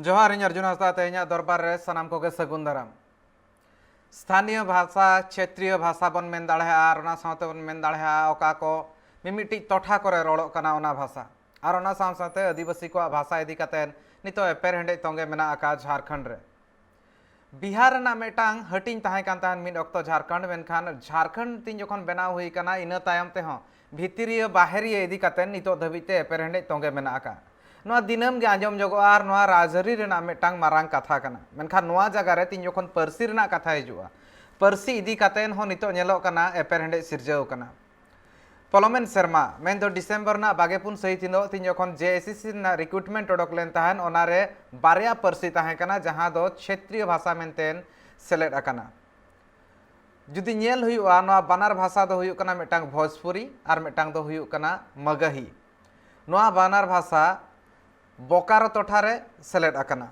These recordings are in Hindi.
जोहार इन अर्जुन हंसदा तेहना दरबार रे सनाम को सगुन दाराम स्थानीय भाषा क्षेत्रीय भाषा बन मेन दाड़ेहा आर ओना सावते बन मेन दाड़ेहा ओका को मिमिटी टोठा करे रोड़ो कना ओना भाषा आर ओना साव सावते आदिवासी को भाषा इदी कातेन नितो एपेर हेंडे तोंगे मेना आका झारखंड रे बिहार ना मेटांग हटिंग ताहे कान ताहन मिड अक्तो झारखंड मेनखान झारखंड तीन जखन बनाव हुई कना इना तायम ते हो भितरिय बाहरिय इदी कातेन नितो धबिते एपेर हेंडे तोंगे मेना आका नोआ दिनम गे आंजम जगो आर नोआ राजरी रेना मेटांग मारांग कथा कना मेनखान नोआ जगह रे तीन जखन परसी रेना कथा हिजुआ परसी इदी कातेन हो नितो नेलो कना एपेर हेंडे सिरजाव कना पलमेन शर्मा मेन दो डिसेम्बर ना बागेपुन सही थिनो तीन जखन जेएससी ना रिक्रूटमेंट ओडक लेन ताहन ओनारे बारिया परसी ताहे कना जहां दो क्षेत्रीय भाषा मेनतेन सेलेट अकना जुदी नेल हुयुआ नोआ बानार भाषा दो हुयुक कना मेटांग भोजपुरी आर मेटांग दो हुयुक कना मगही नोआ बानार भाषा बोकारो टोठारे सेलेट अकना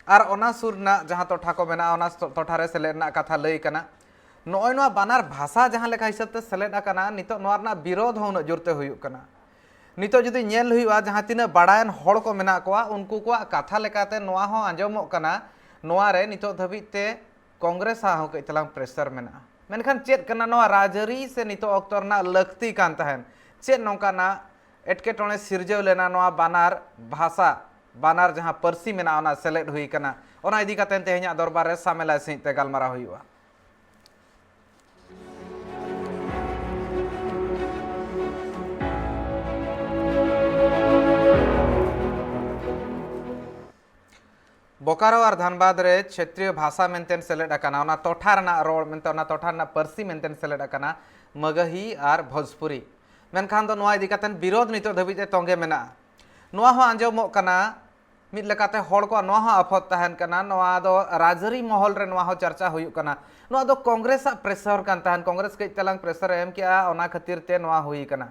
आर ओना सुर ना जहां टोठा को मेना ओना टोठारे सेलेट ना कथा लई कना नोय नोआ बानार भाषा जहां लेखा हिसाब ते सेलेट अकना नितो नोआ ना विरोध हो जोरते हुयुक कना नितो जुदी नेल हुयुआ जहां तिना बाडायन होड़ को मेना कोआ उनको को कथा लेकाते नोआ हो आंजमोक कना नोआ रे नितो धबिते कांग्रेस हो के तलांग प्रेशर मेना मेनखान चेत कना नोआ राजरी से नितो अक्तर ना लक्ति कान तहन चेत नोका ना एटकेटोणे सिरजाव लेना नोआ बानार भाषा बानार जहां परसी मेना ओना सेलेट हुई कना ओना इदी कातेन तेहना दरबार रे सामेला सहित गालमारा हुयुआ बोकारो और धनबाद रे क्षेत्रीय भाषा मेनतेन सेलेट अकना ओना टोठा रना रोड मेनते ओना टोठा रना परसी मेनतेन सेलेट अकना मगही और भोजपुरी मेनखान दो नोआ इदी कातेन विरोध नितो धबिते तोंगे मेना नोआ हो आंजमोक कना मिद लेकाते होड़ को नोआ हो आफत तहन कना नोआ दो राजरी महल रे नोआ हो चर्चा हुयुक कना नोआ दो कांग्रेस प्रेशर कान तहन कांग्रेस के तलांग प्रेशर एम किया ओना खातिर ते नोआ हुई कना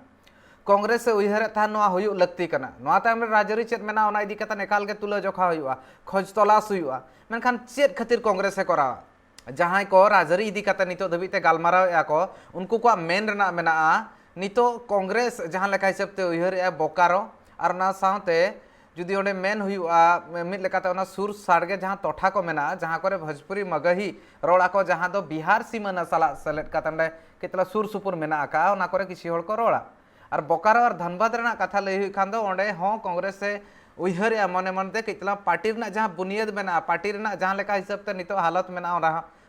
कांग्रेस से उइहर तहन नोआ हुयुक लगती कना नोआ तायम रे राजरी चेत मेना ओना इदी कातेन एकाल के तुला जोखा हुयुआ खोज तलाश हुयुआ मेनखान चेत खातिर कांग्रेस से करावा जहां को राजरी इदी कातेन नितो धबिते गालमाराव या को उनको को मेन रेना मेना नितो कांग्रेस जहां लेखा हिसाब ते उइहर ए बोकारो और ना सावते जुदी ओडे मेन हुयुआ मिद लेकाते ओना सुर साड़गे जहां टोठा को मेना जहां करे भोजपुरी मगही रोड़ा को जहां दो बिहार सीमा ना साला सेलेट कातंडे केतला सुर सुपुर मेना आका ओना करे किसी होड़ को रोड़ा और बोकारो और धनबाद रेना कथा लई हुई खान दो ओंडे हो कांग्रेस से उइहर या मने मनते केतला पार्टी रेना जहां बुनियाद मेना पार्टी रेना जहां लेका हिसाब ते नितो हालत मेना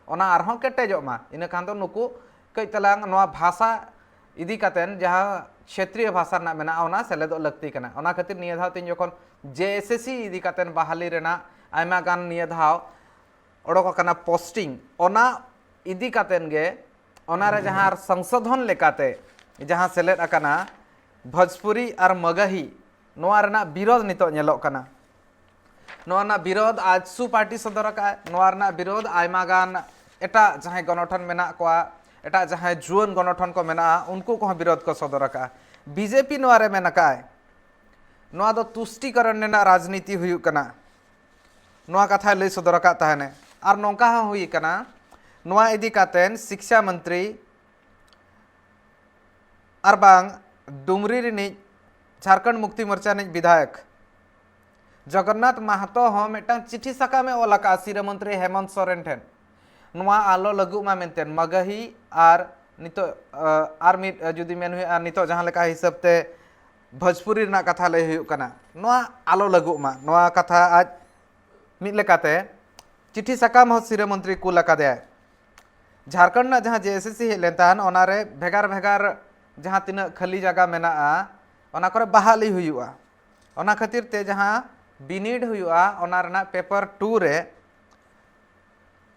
ओना आरहों केटेजोमा इना खान दो नुकु केतलांग नोआ भाषा इदी कातेन जहां क्षेत्रीय भाषा ना मेना ओना सेलेदो लगती कना ओना खातिर निया धाव तीन जखन जेएसएससी इदी कातेन बहाली रेना आयमा गान निया धाव ओडोक कना पोस्टिंग ओना इदी कातेन गे ओना रे जहां संशोधन लेकाते जहां सेलेद अकना भोजपुरी और मगही नोआ रेना विरोध नितो नेलोक कना नोआ ना विरोध आजसू पार्टी सदर का नोआ रेना विरोध आयमा गान एटा जहां गणठन मेना कोआ एटा जहां जुआन गणठन को मेना उनको को विरोध को सदर का बीजेपी नोआ रे मेना का नोआ दो तुष्टिकरण रेना राजनीति हुयुक कना नोआ कथा लई सदर का तहने और नोंका हुई कना नोआ इदी कातेन शिक्षा मंत्री और बांग डुमरी रिनी झारखंड मुक्ति मोर्चा निज विधायक जगन्नाथ महतो हो मेटा चिठी साका में ओलाका सिर मंत्री हेमंत सोरेन ठेन नोआ आलो लगु मा मेनतेन मगही और नितो आर मिद जुदी मेन हुई नितो जहां लेका हिसाब ते भोजपुरी ना कथा लई हुयुक कना नोआ आलो लगु मा नोआ कथा आज मिद लेकाते चिठी साका में सिर मंत्री कुल अकादे झारखंड ना जहां जेएसएससी हे लेन ताहन ओना रे भेगार भेगार जहां तिना खाली जगह मेना ओना करे बहाली हुयुआ ओना खातिर ते जहां बिनिड हुयुआ ओना रेना पेपर 2 रे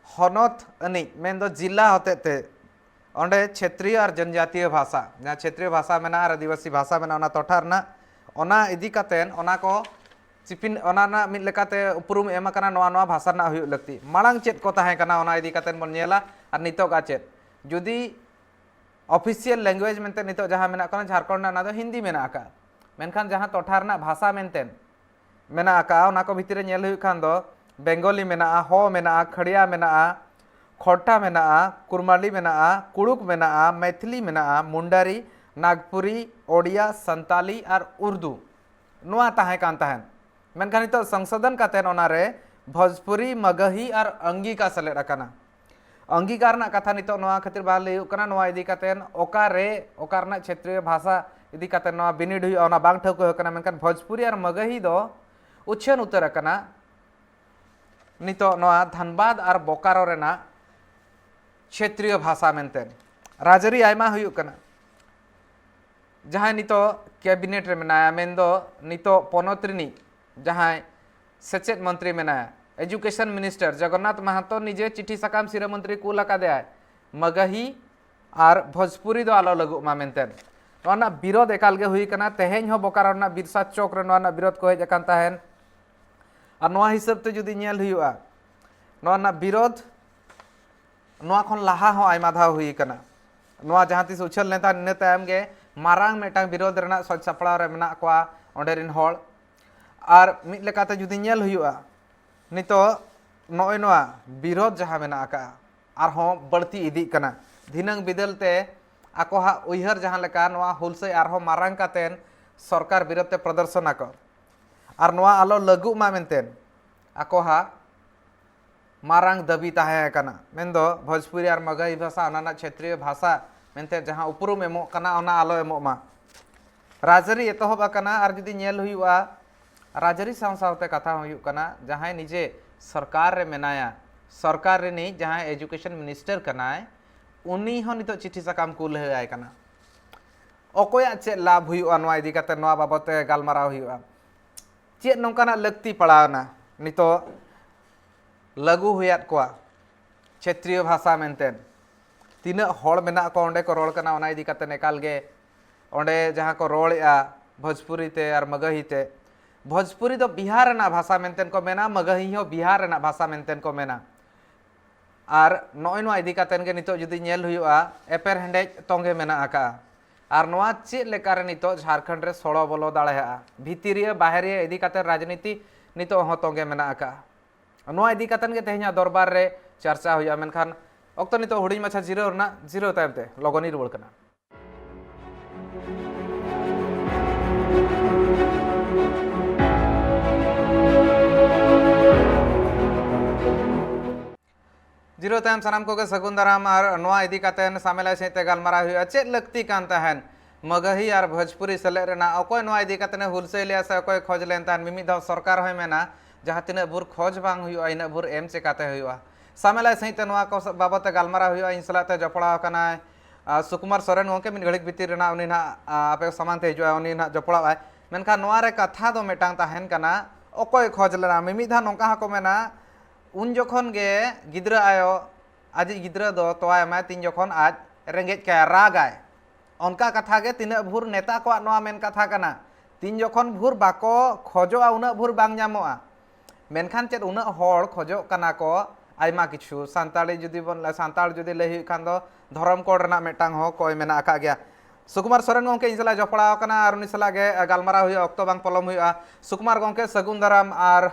हनत अनि मेन दो जिला होते ते ओंडे क्षेत्रीय और जनजातीय भाषा जहां क्षेत्रीय भाषा मेना और आदिवासी भाषा मेना ओना टोठा रेना ओना इदी कातेन ओना को चिपिन ओना ना मिद लेकाते उपरुम एमा कना नोआ नोआ भाषा ना हुयुक लगती मांग चेत को ताहे कना ओना इदी कातेन बन नेला और नितो का चेत जुदी ऑफिशियल लैंग्वेज मेनते नितो जहां मेना कना झारखंड ना दो हिंदी मेना आका मेनखान जहां टोठा रना भाषा मेनतेन मेना आका ओना को भितरे नेल हुई खान दो बेंगोली मेना हो मेना खड़िया मेना खोटा मेना कुरमाली मेना कुड़ुक मेना मैथिली मेना मुंडारी नागपुरी ओडिया संताली और उर्दू नोआ ताहे कान ताहन मेनखान नितो संशोधन कातेन ओना रे भोजपुरी मगही और अंगिका सेलेद अकाना अंगीकार ना कथा नितो नवा खातिर बा लई हुकना नवा इदी कातेन ओकारना क्षेत्रीय भाषा इदी कातेन नवा बिनिड हुई ओना बांग ठौको हुकना मेनखान भोजपुरी और मगही दो उच्छेन उतर अकाना नितो नवा धनबाद और बोकारो रेना क्षेत्रीय भाषा मेनतेन राजरी आयमा हुई हुकना जहां नितो कैबिनेट रे मेनाया मेनदो नितो पोनोत्रिनी जहां सेचेद मंत्री मेनाया एजुकेशन मिनिस्टर जगन्नाथ महतो निजे चिठी सकाम सिरा मंत्री कूल आकादे मगही और भोजपुरी दो आलो लगु मा मेनतेन नोना विरोध एकाल गे हुई कना तेहेन हो बोकारो ना बिरसा चौक रे नोना विरोध को हेज अकान ताहेन और नोआ हिसाब ते जुदी नेल हुआ नोना विरोध नोआ खन लाहा हो आयमा धा हुई कना नोआ जहां तिस उछल नेता ने तायम गे मारांग मेटांग विरोध रेना सज सपड़ाव रे मेना कोआ ओंडे रिन होड़ और मिद लेकाते जुदी नेल हुआ नितो नॉय नोआ विरोध जहां मेना आका आरहों बढ़ती इदी कना धिनंग बिदलते आकोहा उइहर जहां लेका नोआ हुलसे आरहों मारांग कातेन सरकार विरोध ते प्रदर्शन आको और नोआ आलो लगु मा मेनतेन आकोहा मारांग दबी ताहे कना मेनदो भोजपुरी और मगही भाषा ओना क्षेत्रीय भाषा मेनते जहां उपरुम एमो कना ओना आलो एमो मा राजरी एतोहब कना और जुदी नेल हुआ राजरी सावते कथा हुई कना जहां निजे सरकार रे मेनाया सरकार रे नहीं जहां एजुकेशन मिनिस्टर कनाय उनी हो नितो चिठी सकाम कूल है कना अकोया चे लाभ हुआ नवा इदी काते नवा बाबते गालमाराव हुआ चे नोंकाना लगती पड़ावना नितो लगू हुयात कोआ क्षेत्रीय भाषा मेनतेन तीना होड़ मेना को ओंडे को रोड़ कना ओना इदी काते नेकाल गे ओंडे जहां को रोड़या भोजपुरी ते और मगही ते भोजपुरी दो बिहार ना भाषा मेनतेन को मेना मगही हो बिहार ना भाषा मेनतेन को मेना और नॉय नोआ इदी कातेन गे नितो जुदी नेल हुआ एपेर हेंडेज तोंगे मेना आका और नोआ चे लेकारे नितो झारखंड रे सोड़ो बोलो दाड़ेहा भितिरिया बाहरिया इदी काते राजनीति नितो हो तोंगे मेना आका नोआ इदी कातेन गे तेहኛ दरबार रे चर्चा हुआ मेनखान ओक्तो नितो हुडिंग माछा जिरो ना जिरो तायमते लगोनी रुवड़ कना जीरो तायम सनाम को सगुन दाराम और नोआ इदी कातेन सामेला सहित गालमारा हुआ चे लगती कान ताहेन मगही और भोजपुरी सेले रेना अकोय नोआ इदी कातेन हुलसे लिया से अकोय खोज लेन ताहेन मिमी धाव सरकार होय मेना जहां तिना बुर खोज बांग हुआ इन बुर एम चेकाते हुआ सामेला सहित नोआ को बाबत गालमारा हुआ इन सलाते जपड़ा कना सुकुमार सोरेन गोंके मिन घड़िक भितिर रेना उनी ना आपे सामान ते हिजुआ उनी ना जपड़ा मेनखा नोआ रे कथा दो मेटांग ताहेन कना अकोय खोज लेना मिमी धा नोंका को मेना उन जखन गे गिद्रा आयो आज गिद्रा दो तोआ एमा तीन जखन आज रेंगेज के रागाय उनका कथा गे तीना भूर नेता को नोआ मेन कथा कना तीन जखन भूर बाको खोजोआ उना भूर बांग ᱧᱟᱢᱚᱜᱼᱟ मेनखान चेद उना होड़ खोजो कना को आयमा किछु सांताली जुदी बन सांताल जुदी लई हुई खान दो धर्म कोड रना मेटांग हो कोय मेना आका गया सुकुमार सोरेन गोंके इंसला जपड़ा कना और उनी सला गे गालमारा हुई ऑक्टो बांग पलम हुई सुकुमार गोंके सगुन दाराम और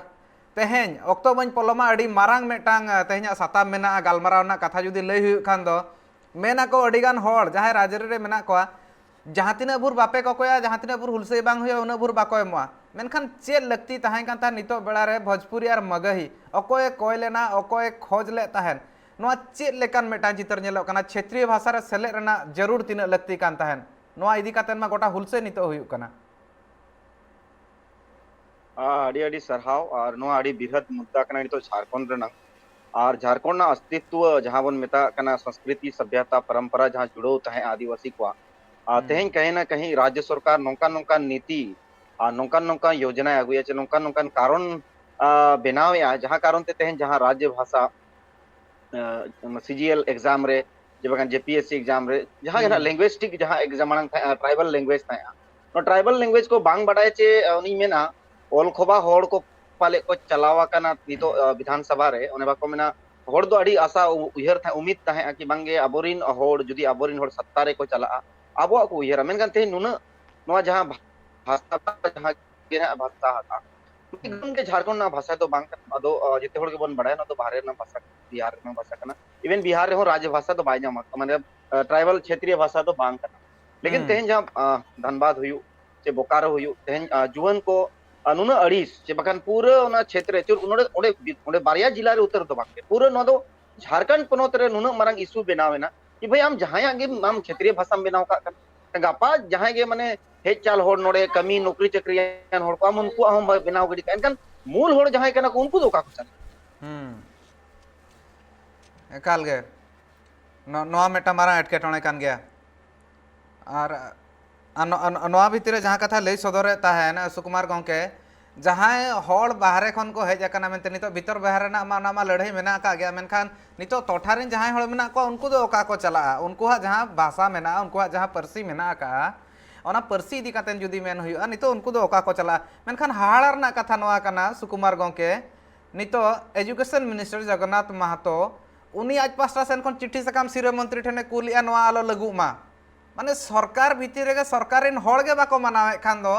तेहें ऑक्टो बन पलमा अड़ी मारांग मेटांग तेहें साताम मेना गालमारा ना कथा जुदी लई हुई खान दो मेना को अड़ीगान होड़ जहां राजरी रे मेना को जहां तिना भूर बापे को कोया जहां तिना भूर हुलसे बांग हुई उना भूर बाको एमवा मेनखान चे लगती ताहें कान ता नितो बेड़ा रे भोजपुरी और मगही अकोय कोय लेना अकोय खोज ले ताहें नोआ चे लेकान मेटा चित्र नेलो कना क्षेत्रीय भाषा रे सेले रेना जरूर तिना लगती कान ताहें नोआ इदी कातेन मा गोटा हुलसे नितो हुई कना आड़ी आड़ी सरहाव और नोआ आड़ी बृहद मुद्दा कना नितो झारखंड रेना और झारखंड ना अस्तित्व जहां बन मेता कना संस्कृति सभ्यता परंपरा जहां जुड़ो ताहें आदिवासी को तेहें कहीं ना कहीं राज्य सरकार नौका नौका नीति नौका नौका योजना अगुया चे नौका नौका कारण बनाव जहां कारण ते तेहें जहां राज्य भाषा सीजीएल एग्जाम रे जब जेपीएससी एग्जाम रे जहां लैंग्वेजिस्टिक जहां exam tribal language no tribal language को बांग बड़ाय चे उनी मेना ओल खोबा होड़ को पाले को चलावा कना नितो विधानसभा रे ओने बाको मेना होड़ दो अड़ी आशा उयहर था उम्मीद ताहे कि बांगे अबोरिन होड़ जुदी अबोरिन होड़ सत्ता रे को चला आबो को उयहर मेनखान तेहें नुना नोआ जहां भाषा जहां गेना भाषा हाता एकदम के झारखंड ना भाषा तो बांग अदो जिते होड़ के बन बड़ाय ना तो बाहर ना भाषा बिहार ना भाषा कना इवन बिहार रे हो राज्य भाषा तो बाय जामा माने ट्राइबल क्षेत्रीय भाषा तो बांग कना लेकिन तेहें जहां धनबाद हुयु चे बोकारो हुयु तेहें जुवन को नुना अड़ीस चे बखान पूरा ओना क्षेत्र चुर उनोडे ओडे ओडे बारिया जिला रे उत्तर दो बाके पूरा नो दो झारखंड पनोत रे नुना मारंग इशू बनावेना कि भाई आम जहां आगे आम क्षेत्रीय भाषा में बनाव का गापा जहां गे माने हेज चाल होड़ नोडे कमी नौकरी चक्रियान होड़ को उनको हम बनाव गडी एनकन मूल होड़ जहां कना को उनको दो का कुछ एकाल गे नोआ मेटा मारा एटकेटोणे कान गया और नोआ भितर जहाँ कथा लई सदर ताहेन सुकुमार गंके जहां हड़ बाहरे खन को हेज अकना मेनते नितो भितर बाहरे ना मा लड़ाई मेना का गया मेनखान नितो टोठारिन जहां हड़ मेना को उनको दो ओका को चला उनको जहां भाषा मेना उनको जहां परसी मेना का ओना परसी इदी कातेन जुदी मेन हुआ नितो उनको दो ओका को चला मेनखान हाहाड़ ना कथा नोआ कना सुकुमार गंके नितो एजुकेशन मिनिस्टर जगन्नाथ महतो उनी आज पास्टा सेन खन चिट्ठी सकाम सिरो मंत्री ठेने कुलिया नोआ आलो लगु मा माने सरकार भितर रे सरकारिन हड़ गे बाको मनावे खान दो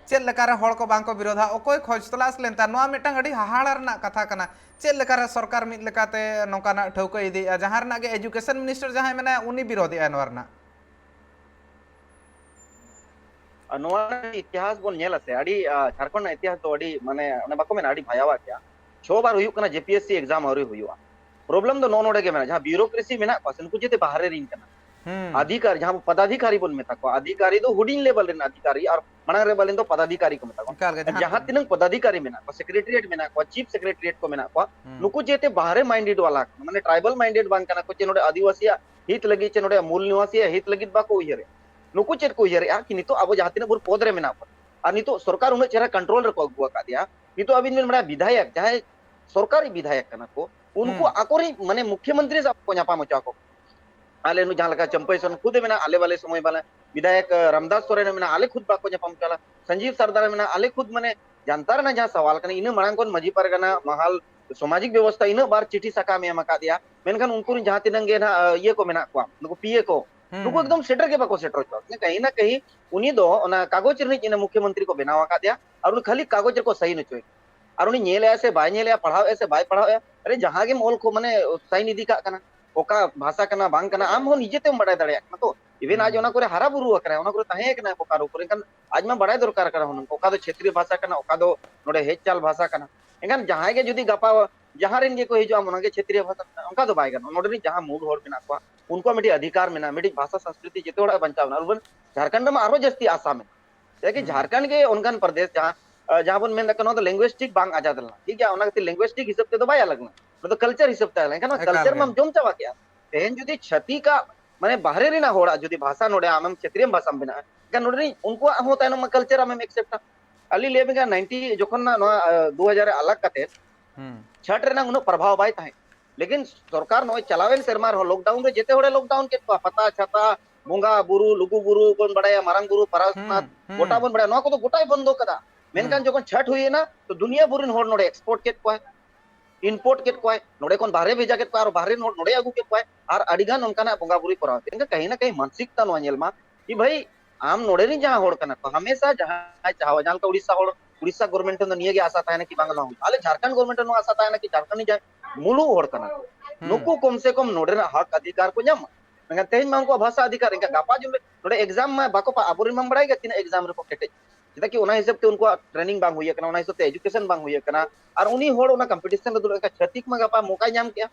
चेल लेकारे हड़ को बांको विरोधा अकोय खोज तलाश लेनता नोआ मिटांग अडी हाहाड़ रना कथा कना चेल लेकारे सरकार मिद लेकाते नोकाना ठौका इदी जहां रना गे एजुकेशन मिनिस्टर जहां मेना उनी विरोधी नोआ रना इतिहास बोल नेला से अड़ी झारखंड इतिहास तो अड़ी माने बाको मेना अड़ी भयावा क्या 6 बार हुयु कना जेपीएससी एग्जाम और हुआ प्रॉब्लम तो नोन के मेना जहां ब्यूरोक्रेसी मेना पासन को जेते बाहर रिन कना अधिकारी जहां पदाधिकारी बोल मेता को अधिकारी तो हुडिंग लेवल रेन अधिकारी और मना लेवल तो पदाधिकारी को मेता को जहां तिनंग पदाधिकारी मेना को सेक्रेटरीट मेना को चीफ सेक्रेटरीट को मेना को नुकु जेते बाहर माइंडेड वाला माने ट्राइबल माइंडेड बांग कना को चेनोडे आदिवासी हित लगी चेनोडे मूल निवासी हित लगी बाको उयरे नुकु चेत को उयरे आ कि नितो अब जहां तिना बुर पद रे मेना को और नितो सरकार उन चेहरा कंट्रोल रे को अगुआ का दिया नितो अबिन में बड़ा विधायक जहां सरकारी विधायक कना को उनको आकोरी माने मुख्यमंत्री से आपको न्यापा मचा को आले नु जहां लगा चंपेसन खुद मेना आले वाले समय वाला विधायक रामदास सोरेन मेना आले खुद बाको न्यापा मचाला संजीव सरदार मेना आले खुद माने जानता ना जहां सवाल कने इन मांग कोन मजी परगना महल सामाजिक व्यवस्था इन बार चिट्ठी सका में मका दिया मेनखान उनको जहां तिनंगे ना ये को मेना को नुको पीए को नुको एकदम सेटर के बाको सेटर चो कहीं ना कहीं उनी दो ना कागज रे इन मुख्यमंत्री को बनावा का दिया और उन खाली कागज को सही न चोय और उनी नेले ऐसे बाय नेले पढ़ाओ ऐसे बाय पढ़ाओ अरे जहां के मोल को माने सही निधि का कना ओका भाषा कना बांग कना आम हो निजेते बड़ाय दाड़े ना तो इवन आज ओना करे हरा बुरु करे ओना करे ताहे कना ओका रो करे आज में बड़ाय दरकार करा हुन ओका दो क्षेत्रीय भाषा कना ओका दो नोडे हेचाल भाषा कना एंगन जहां के जुदी गपा जहां रेन के को हिजो ओना के क्षेत्रीय भाषा ओका दो बाय गन नोडे जहां मूड होड़ बिना को उनको मिटी अधिकार में ना मिटी भाषा संस्कृति जेते होड़ा बंचावना और झारखंड में आरो जस्ती आशा में कि झारखंड के उनगन प्रदेश जहां जहां बन मेन कनो तो लैंग्वेस्टिक बांग आजाद ला ठीक है ओना के लैंग्वेस्टिक हिसाब ते तो बाय अलग ना तो कल्चर हिसाब ते अलग ना कल्चर में जोम चावा क्या तेन जुदी छती का माने बाहरे रिना होड़ा जुदी भाषा नोडे आमम क्षेत्रीय भाषा बिना का नोडे उनको होता है कल्चर आमम एक्सेप्ट अली लेबेगा 90 जोखन ना 2000 अलग कते छठ रेना उनो प्रभाव बाय ताहे लेकिन सरकार नो चलावेन सरमार हो लॉकडाउन रे जेते होड़े लॉकडाउन के पता छता बोंगा बुरु लुगु बुरु कोन बड़ाया मारंग बुरु परासनाथ गोटा बन बड़ा नो को तो गोटाय बंदो कदा मेनकान जोखन छठ हुई ना तो दुनिया बुरिन होड़ नोडे एक्सपोर्ट केत को इनपोर्ट केत को नोडे कोन बाहरे भेजा केत को और बाहरे नोडे आगु केत को और अडिगान उनकाना बोंगा बुरी कराव इनका कहीं ना कहीं मानसिकता नो नेलमा कि भाई आम नोडे नी जहां होड़ कना तो हमेशा जहां चाहो जान का उड़ीसा गवर्नमेंट तो निये गे आशा ताहे ना कि बांगला हो आले झारखंड गवर्नमेंट नो आशा ताहे ना कि झारखंड नी जाय मुलु होड़ कना नुकु कम से कम नोडे ना हक अधिकार को ᱧᱟᱢ मेगा तेज में उनको भाषा अधिकार इनका गापा जुले नोडे एग्जाम में बाको आबोरिन में बड़ाई गतिन एग्जाम रे को केटे जेता कि ओना हिसाब ते उनको ट्रेनिंग बांग हुई कना ओना हिसाब ते एजुकेशन बांग हुई कना और उनी होड़ ओना कंपटीशन रे दुल का छतिक में गापा मौका ᱧᱟᱢ किया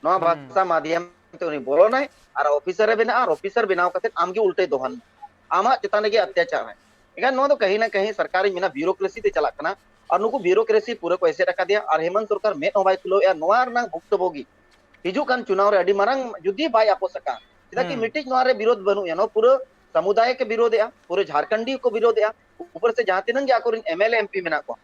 नोआ भाषा माध्यम ते उनी बोलो नाय और ऑफिसर बिना और ऑफिसर बिनाव कते आमगे उल्टे दोहन आमा चेताने के अत्याचार है एगा नो तो कहीं ना कहीं सरकारी मिना ब्यूरोक्रेसी ते चला कना और नुको ब्यूरोक्रेसी पूरे को ऐसे रखा दिया और हेमंत सरकार में नोबाई खुलो या नोआर ना भुक्तभोगी हिजु कान चुनाव रे अडी मारंग जुदी बाय आपो सका चिदा कि मिटिक नोआरे विरोध बनु या नो पूरे समुदाय के विरोध या पूरे झारखंडी को विरोध या ऊपर से जहां तिनंग या कोरिन एमएलए एमपी मेना को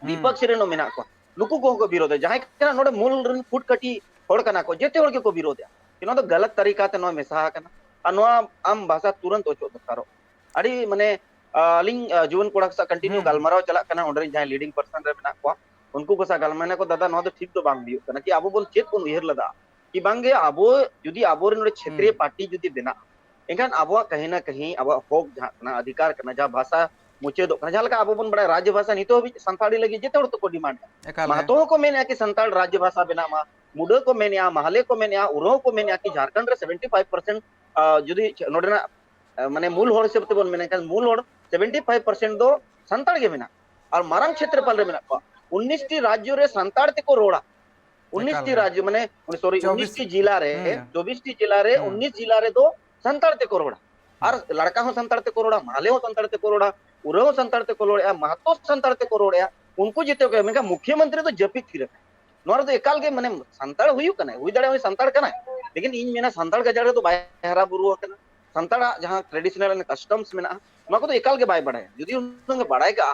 दीपक सिरेनो मेना को नुको को विरोध है जहां कना नोडे मूल रन फुट कटी होड़ कना को जेते होड़ के को विरोध या किनो तो गलत तरीका ते नो मेसा कना और नोआ आम भाषा तुरंत ओचो दरकारो अड़ी माने लिंग जीवन कोड़ा सा कंटिन्यू गलमाराव चला कना ओडरे जहां लीडिंग पर्सन रे मेना को उनको को सा गलमाने को दादा नो तो ठीक तो बांग दियो कना कि आबो बोल चेत को उयहर लदा कि बांगे आबो जुदी आबो रे क्षेत्रीय पार्टी जुदी देना एखान आबो कहीं ना कहीं आबो होक जहां अधिकार करना जहां भाषा मुचे दो जहां लगा आबो बन बड़ा राज्य भाषा नितो भी संताड़ी लगी जेते तो को डिमांड महतो को मेने कि संताड़ राज्य भाषा बिना मा मुडे को मेने महले को मेने उरो को मेने कि झारखंड रे 75% जुदी नोडेना माने मूल होड़ से बन मेने मूल होड़ 75% दो संताड़ के बिना और मारंग क्षेत्रफल रे मेना को 19 टी राज्य रे संताड़ ते को रोड़ा 19 टी राज्य माने सॉरी 19 टी जिला रे 24 टी जिला रे 19 जिला रे दो संताड़ ते को रोड़ा और लड़का हो संताड़ ते को रोड़ा माले हो संताड़ ते को रोड़ा उरो संताड़ ते को रोड़ा महतो संताड़ ते को रोड़ा उनको जिते को मेका मुख्यमंत्री तो जपित थी रखा नोर तो एकाल के माने संताड़ हुई कना हुई दाड़े संताड़ कना लेकिन इन मेना संताड़ गजाड़ तो बाय हरा बुरु कना संताड़ जहां ट्रेडिशनल कस्टम्स मेना नो को तो एकाल के बाय बड़ाय यदि उनके बड़ाय का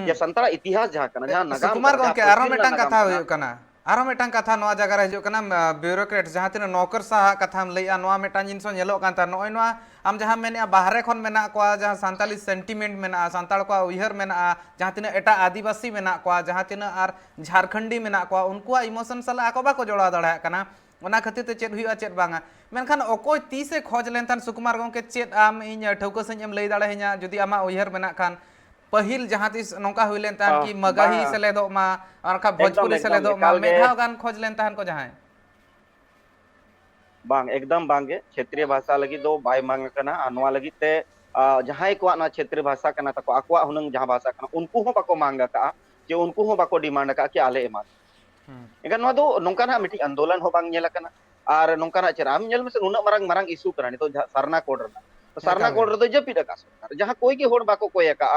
या संताड़ इतिहास जहां कना जहां नगाम कुमार गंके आरो मेटांग कथा हुई कना आरो मेटांग कथा नोआ जगह रे हिजु कना ब्यूरोक्रेट जहां तिना नौकर साहा कथा हम लैया नोआ मेटांग जिनसो नेलो कान ता नोय नोआ आम जहां मेने बाहरे खन मेना को जहां सांताली सेंटिमेंट मेना सांताल को उयहर मेना जहां तिना एटा आदिवासी मेना को जहां तिना आर झारखंडी मेना को उनको इमोशन सला को बाको जोड़ा दड़ा कना ओना खातिर ते चेत हुआ चेत बांगा मेनखान ओकोय तीसे खोज लेनथान सुकुमार गंके चेत आम इन ठौका सኝ एम लई दाड़े हिया जदि आमा उयहर मेना खान पहिल जहां तीस नौका हुई लेन तान कि मगही सेलेदो मा अरखा भोजपुरी सेलेदो मा मेधाव गान खोज लेन तान को जहां बांग एकदम बांगे क्षेत्रीय भाषा लगी दो बाय मांग कना अनवा लगी ते जहां को ना क्षेत्रीय भाषा कना तको आकवा हुनंग जहां भाषा कना उनको हो बाको मांग का जे उनको हो बाको डिमांड का कि आले एमा एका नो दो नोंका ना मिटी आंदोलन हो बांग नेला कना और नोंका ना चराम नेल में से नुना मरंग मरंग इशू करा तो सरना कोड रना तो सरना कोड रे तो जपिड का सरकार जहां कोई के होड़ बाको कोय का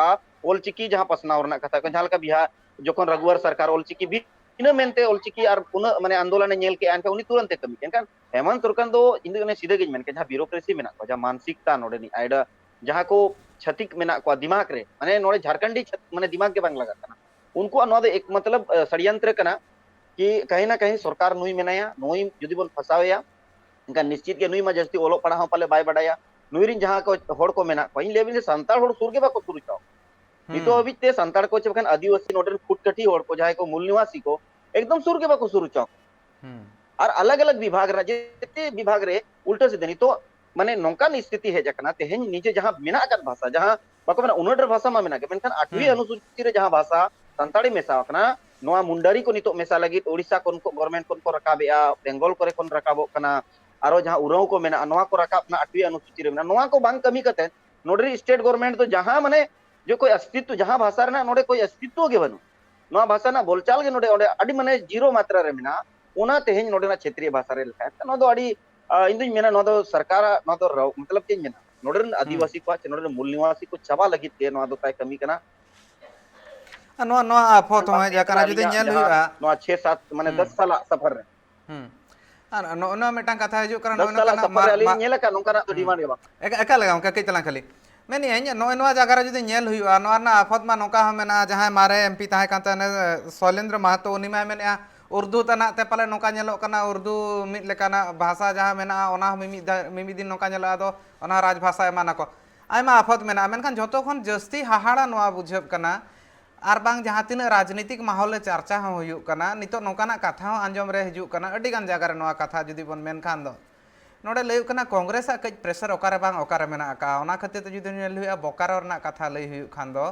ओलचिकी जहां पसनाव रना कथा को झाल का बिहा जोखन रघुवर सरकार ओलचिकी भी इन मेनते ओलचिकी और पुन माने आंदोलन नेल के आनका उनी तुरंत कमी एनकान हेमंत तुरकन दो इंदु ने सीधे गिन मेन के जहां ब्यूरोक्रेसी मेना को जहां मानसिकता नोडे नि आइडा जहां को छतिक मेना को दिमाग रे माने नोडे झारखंडी माने दिमाग के बांग लगा कना उनको नो एक मतलब षड्यंत्र कना कि कहीं ना कहीं सरकार नुई मेनाया नुई जदि बोल फसावेया इनका निश्चित के नुई मा जस्ती ओलो पढ़ा हो पाले बाय बडाया नुई रिन जहां को होड़ को मेना कोई लेबिन से संताल होड़ सुर के बाको सुरु चाओ नितो अभी ते संताल को चबखन आदिवासी नोडर फुटकटी होड़ को जहां को मूल निवासी को एकदम सुर के बाको सुरु चाओ और अलग अलग विभाग राज्य ते विभाग रे उल्टा से देनी तो माने नौकान स्थिति है जकना तेहन नीचे जहां मेना का भाषा जहां बाको मेना उनडर भाषा मा मेना के मेनखान 8वीं अनुसूची रे जहां भाषा संताड़ी मेसा कना नोआ मुंडरी को नितो मेसा लगी ओडिसा कोन को गवर्नमेंट कोन को रकाबेआ बेंगल करे कोन रकाबो कना आरो जहां उराव को मेना नोआ को रकाबना 8वीं अनुसूची रे मेना नोआ को बांग कमी कते नोडरी स्टेट गवर्नमेंट तो जहां माने जो कोई अस्तित्व जहां भाषा रे नोडे कोई अस्तित्व के बनु नोआ भाषा ना बोलचाल के नोडे ओडे अडी माने जीरो मात्रा रे मेना ओना तेहेन नोडे ना क्षेत्रीय भाषा रे लिखा नो दो अडी इंदु मेना नो दो सरकार नो दो मतलब के मेना नोडे आदिवासी को नोडे मूल निवासी को चबा लगी ते नो दो ताय कमी कना नो नो फोटो है जकना जुदी नेल हुआ नो 6 7 माने 10 साल सफर रे नो नो मेटांग कथा हिजु करा नो नो सफर रे नेला का नोंका तो डिमांड के बा एका लगा का कई तला खाली मेनी है नो नो जगह जुदी नेल हुआ नो ना आफत मा नोका हम मेना जहां मारे एमपी ताहे कांता ने शैलेंद्र महतो उनी मा मेना उर्दू तना ते पाले नोका नेलो कना उर्दू मिद लेकाना भाषा जहां मेना ओना मिमी दिन नोका नेला आदो ओना राज भाषा एमाना को आयमा आफत मेना मेनखान जतो खन जस्ती हाहाड़ा नोआ बुझब कना आर बांग जहां तीना राजनीतिक माहौल चर्चा हो हुयु कना नितो नोकाना कथा हो आंजम रे हिजु कना अडी गान जगह रे नोआ कथा जुदी बन मेन खान दो नोडे लय कना कांग्रेस आ कई प्रेशर ओकारे बांग ओकारे मेना का ओना खातिर ते जुदी नेल हुआ बोकारो रना कथा लय हुयु खान दो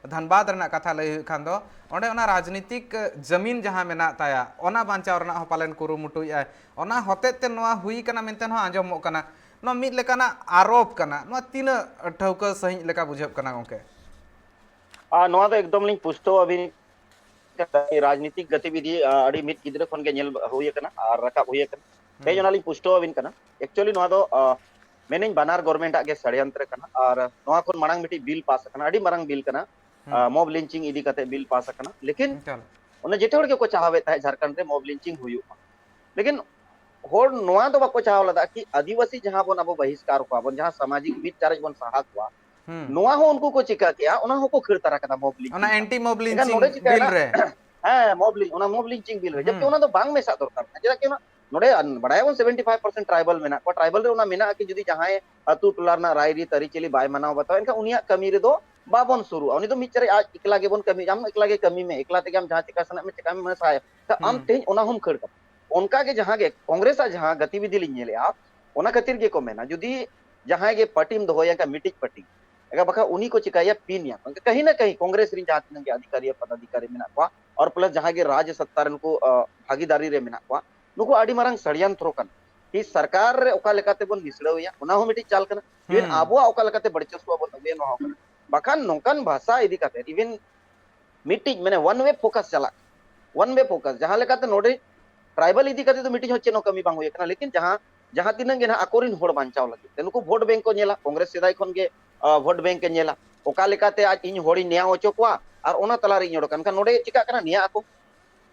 धनबाद रना कथा लय हुयु खान दो ओंडे ओना राजनीतिक जमीन जहां मेना ताया ओना बांचाव रना हो पालन कुरु मुटुय ओना होते ते नोआ हुई कना मेनतेन हो आंजमो कना नो मिद लेकाना आरोप कना नो तीन ठौका सही लेका बुझब कना गोके नोआ तो एकदम लिंग पुष्टो अभी राजनीतिक गतिविधि अड़ी मिट किदरे खन के नेल होय कना और रकाब होय कना हे जना लिंग पुष्टो अबिन कना एक्चुअली नोआ दो मेनिन बानार गवर्नमेंट आगे षड्यंत्र कना और नोआ खन मांग मिटी बिल पास कना अड़ी मांग बिल कना मॉब लिंचिंग इदी कते बिल पास कना लेकिन ओने जेते हड़ के को चाहवे ताहे झारखंड रे मॉब लिंचिंग हुयु लेकिन होड़ नोआ तो बाको चाहव लदा कि आदिवासी जहां बन अब बहिष्कार को बन जहां सामाजिक बीच चार्ज बन सहाक हुआ नोआ हो उनको को चिका किया ओना हो को खिर तरह कदा मॉब लिंचिंग ओना एंटी मॉब लिंचिंग बिल रे हां मॉब लिंचिंग बिल रे जबकि ओना तो बांग में सा दरकार जेदा कि नोडे बडाय 75% ट्राइबल मेना को ट्राइबल रे ओना मेना कि जदी जहां अतु टुलार ना रायरी तरी चली बाय मनाव बताओ इनका उनिया कमी रे दो बाबन शुरू उनी तो मिचरे आज इकला के बन कमी हम इकला के कमी में इकला ते हम जहां चिका सना में चिका में साय त हम तेज ओना हम खड़ उनका के जहां के कांग्रेस जहां गतिविधि लिनेले आप ओना खातिर के को मेना जदी जहां के पार्टी में होया का मीटिंग पार्टी अगर बका उन्हीं को चिकाया पिनिया कहीं ना कहीं कांग्रेस री जहां के अधिकारी पदाधिकारी मेना को और प्लस जहां के राज्य सत्ता रे को भागीदारी रे मेना को नुको आडी मारंग षड्यंत्र कन कि सरकार रे ओका लेकाते बन बिसड़ावया ओना हो मिटी चाल कना इवन आबो ओका लेकाते बड़चसवा बन अबे नो कना बखान नोकन भाषा इदी काते इवन मिट्टी मैंने वन वे फोकस चला वन वे फोकस जहां लेकाते नोडे ट्राइबल इदी कते तो मिट्टी होचे नो कमी बांग हुई kana लेकिन जहां जहां तिनंग गे ना अकोरिन होड़ बांचाव लगी ते नुको वोट बैंक को नेला कांग्रेस सेदाय खन गे वोट बैंक के नेला ओका लेकाते आज इन होड़ी न्या ओचो कोआ और ओना तलारे इन ओडकन का नोडे चिका kana न्या ako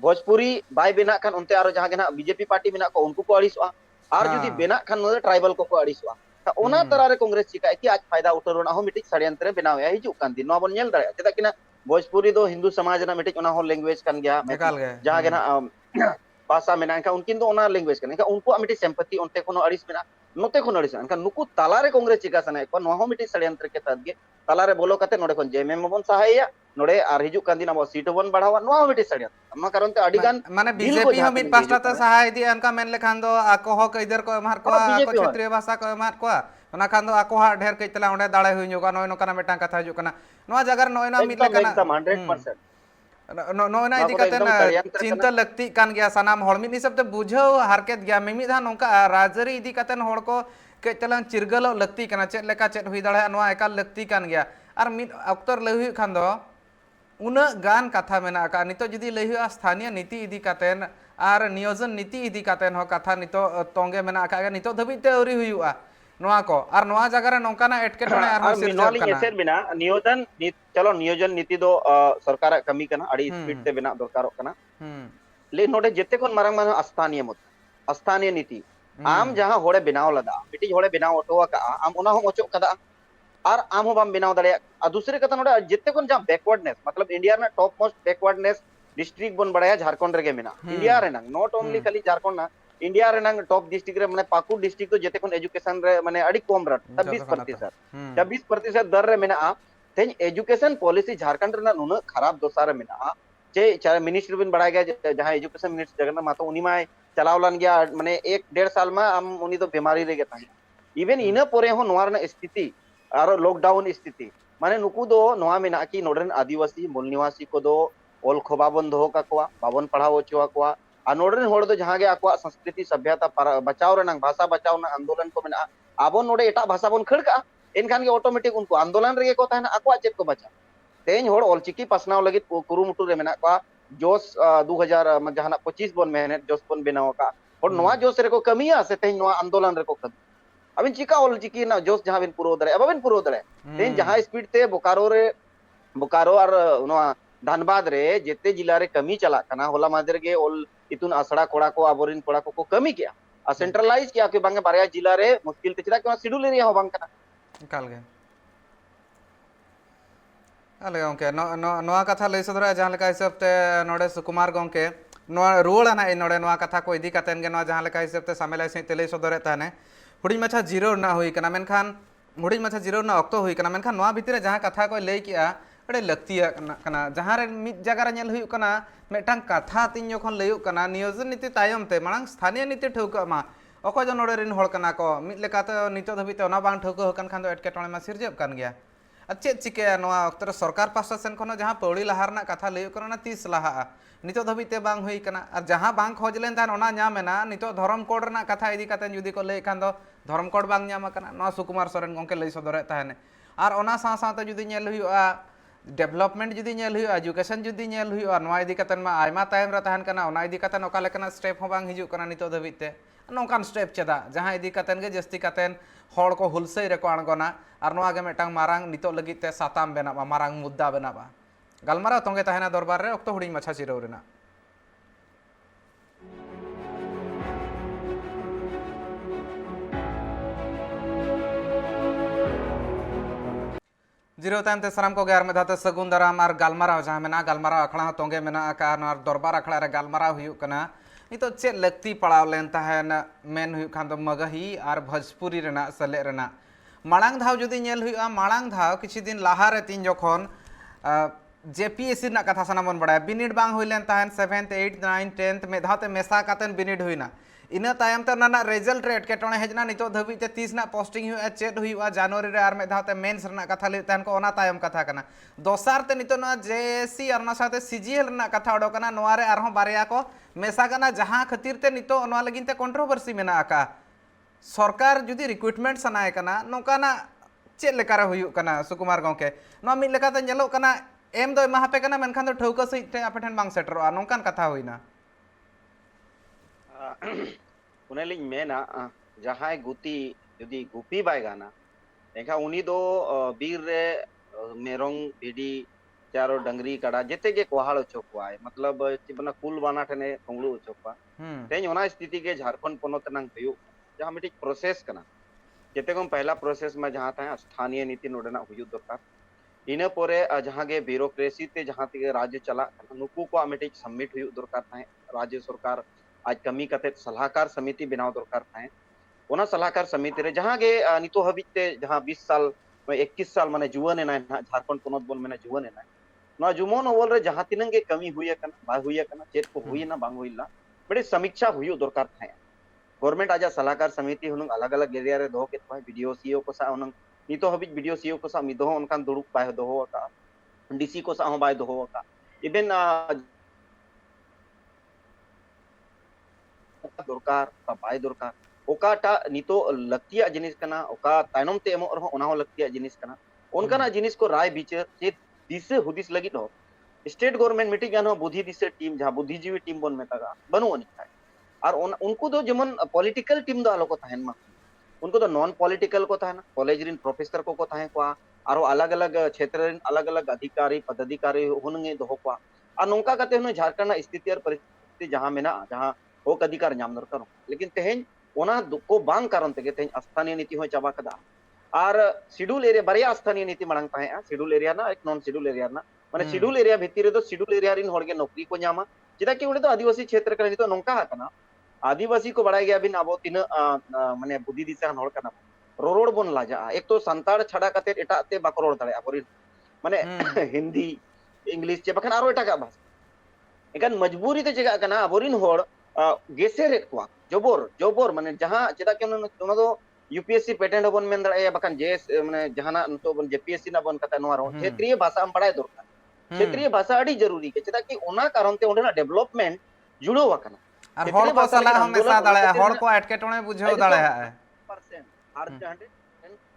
भोजपुरी बाय बेना खान उनते आरो जहां गे ना बीजेपी पार्टी मेना को उनको को अड़िसवा और जुदी बेना खान नोडे ट्राइबल को अड़िसवा ता ओना तलारे कांग्रेस चिका कि आज फायदा उठरोना हो मिट्टी षड्यंत्र बेनाव हिजु कान दिन नो बन नेल दाया चेदा किना भोजपुरी दो हिंदू समाज ना मिट्टी ओना हो लैंग्वेज कान गया जहां गे ना भाषा में उनकिन लैंग्वेज उनको मिट्टी सेम्पति उनते अड़िस में नोते अड़िस नुकु तालारे कांग्रेस चिका सना को मिट्टी षड्यंत्र के तहत तालारे बोलो कते नोडे खन जेएमएम बन सहायया नोडे आर हिजु कान दिन अब सीट बन बढ़ावा नो मिट्टी षड्यंत्र ना कारण ते अडिगान माने बीजेपी हो मिट पास्टा ते सहाय दी अनका मेन लेखान दो आको हो कइदर को मार को आको क्षेत्रीय भाषा को मार को ओना खान दो आको हा ढेर कइतला ओंडे दाड़े हुई जोगा नय नोकना मेटा कथा हिजु कना नोआ जगर नय ना मिट लेखाना एकदम 100% नोना इदी कते चिंता लगती कान गया सनाम हड़ मिद हिसाब ते बुझाव हारकेत गया मिमिद हा नोंका राजरी इदी कते हड़ को कइतला चिरगल लगती काना चेत लेका चेत हुई दाड़े नोआ एकाल लगती कान गया और मिद अक्तर लय हुई खान दो उना गान कथा मेना का नितो जदी लय हुआ स्थानीय नीति इदी कतेन और नियोजन नीति इदी कतेन हो कथा नितो तोंगे मेना का नितो धबिते औरी हुआ नोआ को और नोआ जगह रे नोंकाना एटकेटोने आर सिरजन एसेर बिना नियोजन चलो नियोजन नीति दो सरकार कमी कना अड़ी स्पीड ते बिना दरकारो कना ले नोडे जेते कोन मारंग मान स्थानीय नीति आम जहां होड़े बनाव लदा मिटी होड़े बनाव ओटो का आम ओना हो ओचो कदा और आम हो बाम बनाव दड़े आ दूसरे कथा नोडे जेते कोन जहां बैकवर्डनेस मतलब इंडिया ना टॉप मोस्ट बैकवर्डनेस डिस्ट्रिक्ट बन बड़ाया झारखंड रे मेना इंडिया रे नंग नॉट ओनली खाली झारखंड ना इंडिया रे नंग टॉप डिस्ट्रिक्ट रे माने पाकुड़ डिस्ट्रिक्ट तो जेते कोन एजुकेशन रे माने अड़ी कम रट 26% दर रे मेना तेज एजुकेशन पॉलिसी झारखंड रे ना नुन खराब दोसार मेना चे मिनिस्टर बिन बढ़ाया गया जहां एजुकेशन मिनिस्टर जगन्नाथ मातो उनी माय चलावलन गया माने 1.5 साल में आम उनी तो बीमारी रे गता इवन इना पोरे हो नोवार ना स्थिति और लॉकडाउन स्थिति माने नुकु दो नोवा मेना की नोडरन आदिवासी मूल निवासी को दो ओल खोबा बन दो का कोआ बाबन पढ़ाओ चोआ कोआ आ नोडरन होड़ दो जहां गे आको संस्कृति सभ्यता बचाव रनंग भाषा बचाव ना आंदोलन को मेना आबो नोडे एटा भाषा बन खड़का एनखान गे ऑटोमेटिक उनको आंदोलन रे को ताना आको चेत को बचा तेज होड़ ऑलचिकी पासनाव लगित कुरुमुटु रे मेना का जोश 2000 जहां 25 बन मेहनत जोश बन बेनाव का और नोवा जोश रे को कमिया से तेज नोवा आंदोलन रे को कद अबिन चिका ऑलचिकी ना जोश जहां बिन पुरो दरे अबिन पुरो दरे तेज जहां स्पीड ते बोकारो और नोवा धनबाद रे जेते जिला रे कमी चला कना होला मादर गे ओल इतुन आसड़ा कोड़ा को आबोरिन कोड़ा को कमी किया आ सेंट्रलाइज किया कि बांगे बारया जिला रे मुश्किल ते चला कि शेड्यूल एरिया हो बांग कना निकाल गए अले गोंके नोआ कथा लय सदरा जहां लेका हिसाब ते नोडे सुकुमार गोंके नोआ रुवाड़ा ना नोडे नोआ कथा को इदी कतेन गे नोआ जहां लेका हिसाब ते सामेलाय से तेले सदरे ताने हुडी मछा जीरो ना हुई कना मेनखान हुडी मछा जीरो ना ऑक्टो हुई कना मेनखान नोआ भितरे जहां कथा को लय किया अड़े लक्तिया कना जहां रे मिद जगह रे नेल हुई कना मेटांग कथा तिन जखन लयु कना नियोजन नीति तायम ते मांग स्थानीय नीति ठौका मा अको जो नोडे रिन होड़ कना को मिद लेकाते नितो धबिते ओना बांग ठौका हकन खान दो एटकेटोणे मा सिरजेब कान गया चेक चिके नोआ अक्तर सरकार पास्टा सेन खनो जहां पौड़ी लहारना कथा लयु कना 30 लाहा नितो धबिते बांग हुई कना और जहां बांग खोज लेन तान ओना न्यामेना नितो धर्म कोड रना कथा इदी कते जुदी को लय खान दो धर्म कोड बांग न्यामा कना नोआ सुकुमार सोरेन गोंके लय सदरे ताहने और ओना सा साते जुदी नेल हुआ डेवलपमेंट जुदी नेल हुआ एजुकेशन जुदी नेल हुआ नोआ इदी कतन मा आयमा टाइम रे तहन कना ओना इदी कतन ओका लेकना स्टेप हो बांग हिजु कना नितो धबिते नोंकान स्टेप चेदा जहां इदी कतन गे जस्ती कतन होड़ को हुलसई रे को अणगोना और नोआ गे मेटांग मारांग नितो लगित ते साताम बेनाबा मारांग मुद्दा बेनाबा गलमारा तोंगे तहना दरबार रे ओक्तो हुडी मछा चिरौ रेना जीरो टाइम ते सराम को गैर में धाते सगुन दाराम और गालमाराव जहां मेना गालमाराव अखड़ा तोंगे मेना का और दरबार अखड़ा रे गालमाराव हुयु कना नितो चेक लगती पड़ाव लेन तहन मेन हुयु खान दो मगही और भोजपुरी रेना सले रेना माड़ांग धाव जुदी नेल हुयु माड़ांग धाव किछि दिन लाहा रे तीन जखन जेपीएससी ना कथा सना मन बड़ा बिनिड बांग हुई लेन तहन 7th 8th 9th 10th में धाते मेसा कातन बिनिड हुईना इना तायम ते ना रिजल्ट रे एटकेटोणे हेजना नितो धबी ते 30 ना पोस्टिंग हुआ चेट हुआ जनवरी रे आर में धाते मेंस रना कथा ले तहन को ओना तायम कथा कना दोसार ते नितो ना जेएससी और ना साथे सीजीएल रना कथा ओडो कना नोआ रे आरहो बारया को मेसा कना जहां खातिर ते नितो ओना लगिन ते कंट्रोवर्सी मेना आका सरकार जुदी रिक्रूटमेंट सनाय कना नोकाना चेक लेकारे हुयु कना सुकुमार गोंके नो मिद लेकाते नेलो कना एम दो एमा पे कना मेनखान दो ठौका सहित आपे ठन बांग सेटरोआ नोंकान कथा होइना उनेलिंग मेना जहां गुती यदि गुपी बाय गाना एखा उनी दो बीर रे मेरोंग भिडी चारो डंगरी काड़ा जेते के कोहाड़ चोकवाय मतलब चिबना कुल बाना ठने कोंगलू चोकवा तेज ओना स्थिति के झारखंड पोनोत नंग हुयु जहां मिटिक प्रोसेस कना जेते को पहला प्रोसेस में जहां था स्थानीय नीति नोडना हुयु दरकार इना पोरे जहां के ब्यूरोक्रेसी ते जहां ते राज्य चला नुकु को मिटिक सबमिट हुयु दरकार था राज्य सरकार आज कमी कते सलाहकार समिति बनाव दरकार था ओना सलाहकार समिति रे जहां के नितो हबिते जहां 20 साल 21 साल माने जुवन एना झारखंड पोनोत बोल मेना जुवन एना ना जुमोन ओवल रे जहां तिनंग के कमी हुई कना बा हुई कना चेत को हुई ना बांग हुईला बड़े समीक्षा हुई दरकार था गवर्नमेंट आजा सलाहकार समिति हुनंग अलग अलग एरिया रे दो के वीडियो सीओ को सा हुनंग नितो हबि वीडियो सीओ को सा मिदो उनकान दुड़ुक बाय दो का डीसी को सा हो बाय दो का इबेन दरकार बाय दरकार ओकाटा नितो लक्तिया जिनिस कना ओका तायनम ते एमो रहो ओना हो लक्तिया जिनिस कना उनकाना जिनिस को राय विचार जे दिसे हुदिस लगी हो स्टेट गवर्नमेंट मीटिंग गानो बुद्धि दिसे टीम जहां बुद्धिजीवी टीम बन मेता बनु अनिता और उनको तो जेमन पॉलिटिकल टीम दो आलो को ताहेन मा उनको तो नॉन पॉलिटिकल को ताहेना कॉलेज रिन प्रोफेसर को ताहें को और अलग अलग क्षेत्र रिन अलग अलग अधिकारी पदाधिकारी हुनगे दो को आ नोंका कते हुन झारखंड स्थिति और परिस्थिति जहां मेना जहां होक अधिकार नाम दरकार लेकिन तेहेन ओना को बांग कारण तेगे तेहेन स्थानीय नीति हो चाबा कदा और शेड्यूल एरिया बारिया स्थानीय नीति मांग ताहें शेड्यूल एरिया ना एक नॉन शेड्यूल एरिया ना माने शेड्यूल एरिया भितर दो शेड्यूल एरिया रिन होड़गे नौकरी को ᱧᱟᱢᱟ चेदा कि उड़े तो आदिवासी क्षेत्र का नितो नोंका हकना आदिवासी को बड़ाय गया बिन अबो तिन माने बुद्धि दिशा होड़ कना रोरोड़ बोन लाजा एक तो संताड़ छड़ा कते एटा ते बाको रोड़ दाड़े अबोरिन माने हिंदी इंग्लिश चे बखन आरो एटा का भाषा एकान मजबूरी ते जगह कना अबोरिन होड़ गेसे रेट को जोबोर जोबोर माने जहां चेदा कि उन दो यूपीएससी पेटेंट बन मेन दाड़े बखन जेएस माने जहाना तो बन जेपीएससी ना बन कता नोआ रो क्षेत्रीय भाषा हम बड़ाय दरकार क्षेत्रीय भाषा अड़ी जरूरी के चेदा कि ओना कारण ते ओंडेना डेवलपमेंट जुड़ो वकना और होड़ को सलाह हमेशा दाड़े होड़ को अटकेटोणे बुझाव दाड़े है परसेंट हर जहां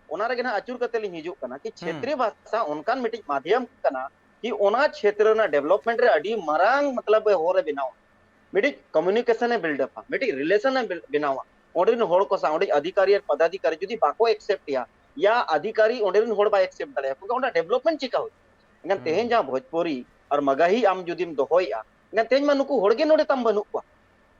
ओना रे ना अचूर कते लिन हिजु कना कि क्षेत्रीय भाषा उनकान मिटिक माध्यम कना कि ओना क्षेत्र ना डेवलपमेंट रे अड़ी मरांग मतलब होरे बिनाव मिटिक कम्युनिकेशन बिल्डअप मिटिक रिलेशन बिनावा ओंडेन होड़ को सा ओंडे अधिकारी और पदाधिकारी जुदी बाको एक्सेप्ट या अधिकारी ओंडेन होड़ बा एक्सेप्ट दाड़े को ओंडा डेवलपमेंट चिका हो एंगन तेहेन जा भोजपुरी और मगाही आम जुदीम दोहोया एंगन तेहेन मा नुकु होड़गे नोडे तम बनु को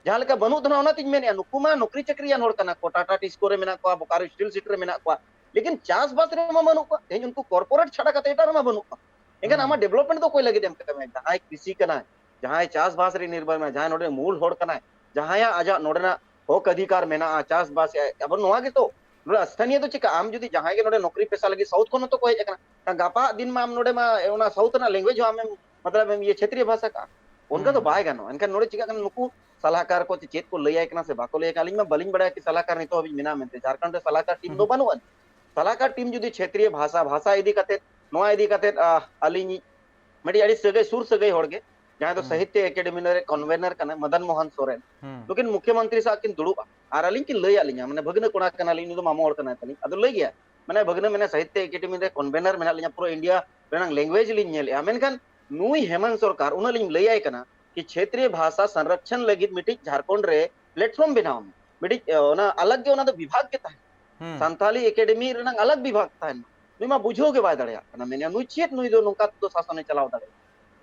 जहां लेका बनु दना ओना तिन मेने नुकु मा नौकरी चक्रिया नोड़ कना को टाटा टिस्को रे मेना को बोकारो स्टील सिटी रे मेना को लेकिन चास बास रे मा बनु को तेहेन उनको कॉर्पोरेट छड़ा कते एटा रे मा बनु को एंगन आमा डेवलपमेंट तो कोई लगे देम कमे जहां कृषि कना जहां चास बास रे निर्भर में जहां नोडे मूल होड़ कना जहां आजा नोडेना होक अधिकार मेना चास बास अब नोआ के तो स्थानीय तो चिका आम जुदी जहां के नोडे नौकरी पेशा लगी साउथ को तो कोई जकना गापा दिन में आम नोडे मा ओना साउथ ना लैंग्वेज आम मतलब ये क्षेत्रीय भाषा का उनका तो बाय गानो इनका नोडे चिका नुकु सलाहकार को चेत को लैया कना से बाको लैया कालिंग में बलिंग बड़ा कि सलाहकार नहीं तो अभी मिना मेनते झारखंड सलाहकार टीम दो बनुवन सलाहकार टीम जुदी क्षेत्रीय भाषा भाषा इदी कते नोआ इदी कते अलिंग मडी अड़ी सगै सुर सगै होड़गे जहां तो साहित्य एकेडमी रे कन्वेनर कना मदन मोहन सोरेन लेकिन मुख्यमंत्री सा किन दुड़ुबा आर अलिंग किन लैया लिंगा माने भगना कोना कना लिंग तो मामो होड़ कना तनी अदो लई गया माने भगना मेने साहित्य एकेडमी रे कन्वेनर मेना लिंगा पूरा इंडिया रेनांग लैंग्वेज लिंग नेले मेनखान नुई हेमंत सरकार उना लिंग लैया कना कि क्षेत्रीय भाषा संरक्षण लगित मिटिक झारखंड रे प्लेटफॉर्म बनाव मिटिक ओना अलग के ओना तो विभाग के ताहे संताली एकेडमी रेनांग अलग विभाग ताहे नुई मा बुझो के बाय दाड़या कना मेने नुई चेत नुई दो नोका तो शासन चलाव दाड़े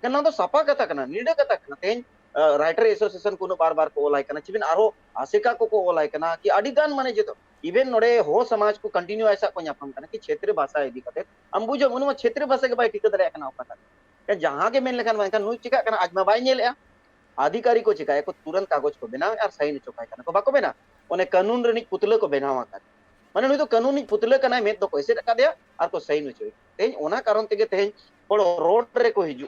कना तो सपा कथा कना नीडे कथा कना तेन राइटर एसोसिएशन को बार बार को ओलाई कना चिबिन आरो आसिका को ओलाई कना कि अडिगान माने जेतो इवेन नोडे हो समाज को कंटिन्यू ऐसा को न्यापम कना कि क्षेत्रीय भाषा इदी कते हम बुझो मनु क्षेत्रीय भाषा के बाय टिका दरे कना ओका के जहां के मेन लेखन मानका नुई चिका कना आज मा बाय नेले अधिकारी को चिका को तुरंत कागज को बनावे और सही ने चुकाय कना को बाको बेना ओने कानून रनिक पुतले को बनावा का माने नुई तो कानूनी पुतले कना में तो कैसे टका दिया और को सही न चोई तेन ओना कारण तेगे तेन बड़ो रोड रे को हिजु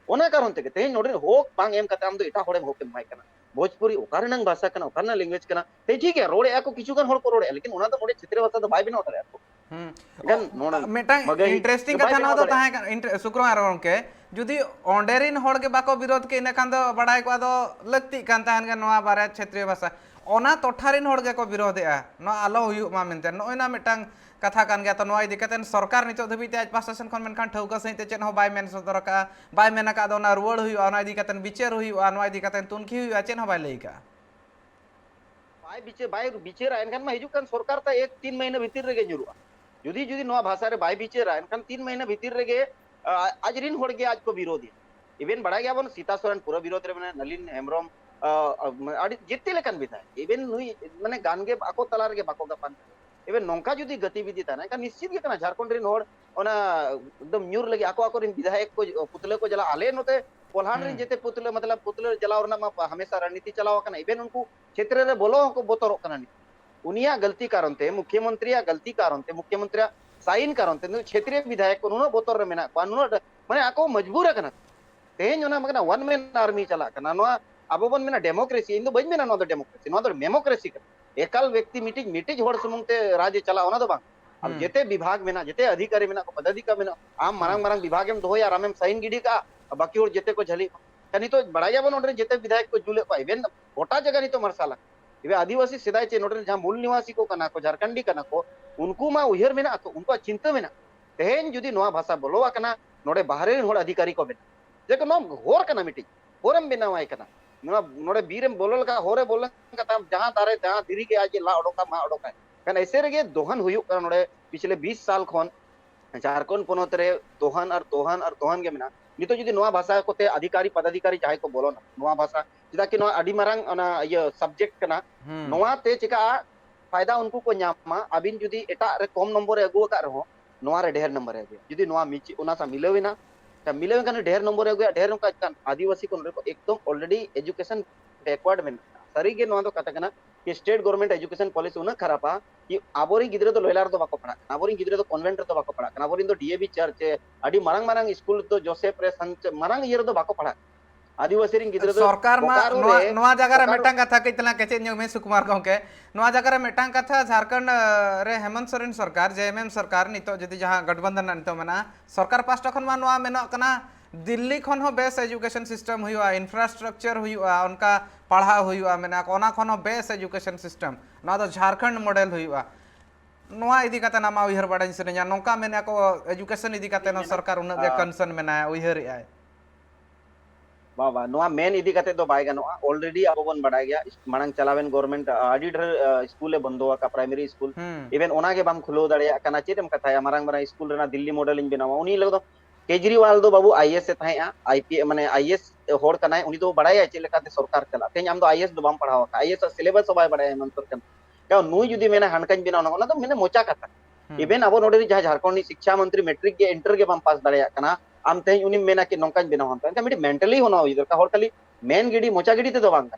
ओना कारण तेगे तेन नोडे होक बांग एम कते आम दो एटा होड़े होक माय कना भोजपुरी ओकारनंग भाषा कना ओकारना लैंग्वेज कना ते ठीक है रोड़े को किछु गन होड़ को रोड़े लेकिन ओना तो मोडे क्षेत्रीय भाषा तो बाय बिना होता को मेटा इंटरेस्टिंग कथा ना तो ताहे शुक्रवार के जुदी ओंडेरिन होड़ के बाको विरोध के इने खान दो बड़ाई को दो लगती कान ताहन के नोआ बारे क्षेत्रीय भाषा ओना टोठारिन होड़ गेको विरोधेआ नो आलो हुयु मा मेनते नोयना मिटांग कथा कान गया तो नोआ इदी कतेन सरकार नितो धबिते आज पास सेशन खन मेनखान ठौका सहित चेन हो बाय मेन सदर का बाय मेना का दोना रुवड़ हुयु ओना इदी कतेन बिचार हुयु नोआ इदी कतेन तुनखी हुयु चेन हो बाय लईका बाय बिचेर एनखान मा हिजुक कान सरकार ता 1-3 महीना भीतर रेगे जुरुआ जुदी जुदी नोआ भाषा रे बाय बिचेर एनखान 3 महीना भीतर रेगे आज रिन होड़ गे आज को विरोधी इवेन बड़ा गया बन सीता सोरेन पूरा विरोध रे माने नलिन हेमरम आड़ी जिते लेकन बिताय इवेन नुई माने गान गे आको तला रे बाको गपान इवेन नोंका जुदी गतिविधि ताना का निश्चित गे कना झारखंड रिन होड़ ओना एकदम न्यूर लगी आको आको रिन विधायक को पुतले को जला आले नोते कोल्हान रिन जेते पुतले मतलब पुतले जलाव रना मा हमेशा रणनीति चलाव कना इवेन उनको क्षेत्र रे बोलो को बोतरो कना नि उनिया गलती कारण ते मुख्यमंत्री गलती कारण ते मुख्यमंत्री साइन कारण ते क्षेत्रीय विधायक को नुनो बोतर रे मेना को नुनो माने आको मजबूर कना तेज ओना मगना वन मैन आर्मी चला कना नुआ अब बन मेना डेमोक्रेसी इन दो बज मेना नो दो डेमोक्रेसी नो दो मेमोक्रेसी एकल व्यक्ति मीटिंग होड़ सुमुंगते राज्य चला ओना दो बांग अब जेते विभाग मेना जेते अधिकारी मेना को पदाधिकारी मेना आम मारंग मारंग विभाग एम दोया रामेम साइन गिडी का बाकी होड़ जेते को झली कनी तो बड़ाया बन ओडरे जेते विधायक को जुले पा इवेन गोटा जगह नि तो मरसाला इवे आदिवासी सिदाय चे नोडरे जहां मूल निवासी को कना को झारखंडी कना को उनको मा उयहर मेना को उनको चिंता मेना तेहेन जुदी नोआ भाषा बोलोवा कना नोडे बाहरे होड़ अधिकारी को मेना जेको नो होर कना मीटिंग होरम बिनावाय कना नोडे बीरम बोलल का होरे बोलन का ताम जहां दारे जहां दिरी के आज ला ओडोका मा ओडोका कन ऐसे रेगे दोहन हुयु का नोडे पिछले 20 साल खन झारखंड पोनत रे दोहन गे मेना नितो जुदी नोआ भाषा कोते अधिकारी पदाधिकारी जाय को बोलो ना नोआ भाषा जिदा कि नोआ अडी मारंग ओना ये सब्जेक्ट कना नोआ ते चिका फायदा उनको को न्यामा अबिन जुदी एटा रे कम नंबर अगु का रहो नोआ रे ढेर नंबर अगु जुदी नोआ मिची ओना सा मिलेविना मिले कन ढेर नंबर अगु ढेर का आदिवासी को एकदम ऑलरेडी एजुकेशन बैकवर्ड में सरी गे नोआ तो कथा कना कि स्टेट गवर्नमेंट एजुकेशन पॉलिसी उना खराबा कि आबोरी गिद्रे तो लोयलार तो बाको पढ़ा आबोरी गिद्रे तो कन्वेंट तो बाको पढ़ा आबोरी तो डीएवी चर्च अडी मारंग मारंग स्कूल तो जोसेफ रे संत मारंग ईयर तो बाको पढ़ा आदिवासी रिन गिद्रे तो सरकार मा नोआ जगह रे मेटांग कथा कितना केचे न्यू में सुकुमार गंके नोआ जगह रे मेटांग कथा झारखंड रे हेमंत सोरेन सरकार जेएमएम सरकार नितो जदी जहां गठबंधन नितो मेना सरकार पास खन मा नोआ मेनो कना दिल्ली खन हो बेस एजुकेशन सिस्टम हुआ इंफ्रास्ट्रक्चर हुआ उनका पढ़ा हुआ मेना कोना खन हो बेस एजुकेशन सिस्टम ना तो झारखंड मॉडल हुआ नोआ इदी कते ना मा उयहर बडाइन सरे냐 नोका मेना को एजुकेशन इदी कते न सरकार उन गे कंसर्न मेना उयहर आय बाबा नोआ मेन इदी कते दो बाय गनोआ ऑलरेडी अब बन बडाय गया मानंग चलावेन गवर्नमेंट आडी ढेर स्कूल बंदोआ का प्राइमरी स्कूल इवन ओना के बाम खुलो दड़िया कना चेदम कथा मारंग मारंग स्कूल रेना दिल्ली मॉडल इन बनावा उनी लगदो केजरीवाल दो बाबू आईएएस से थाया आईपी माने आईएएस होड़ कनाय उनी तो बडाया चे लेकाते सरकार चला तेज आम दो आईएएस दो बाम पढ़ावा आईएएस सिलेबस बाय बडाया मंतर कन का नुई जुदी मेना हनकन बिना ओना तो मेने मोचा कथा इवन अब नोडे जहां झारखंड शिक्षा मंत्री मैट्रिक के इंटर के बाम पास दड़िया कना आम तेज उनी मेना के नोंकान बिना होन का मिडी मेंटली होना हुई दरका होड़ खाली मेन गिडी मोचा गिडी ते दो बांग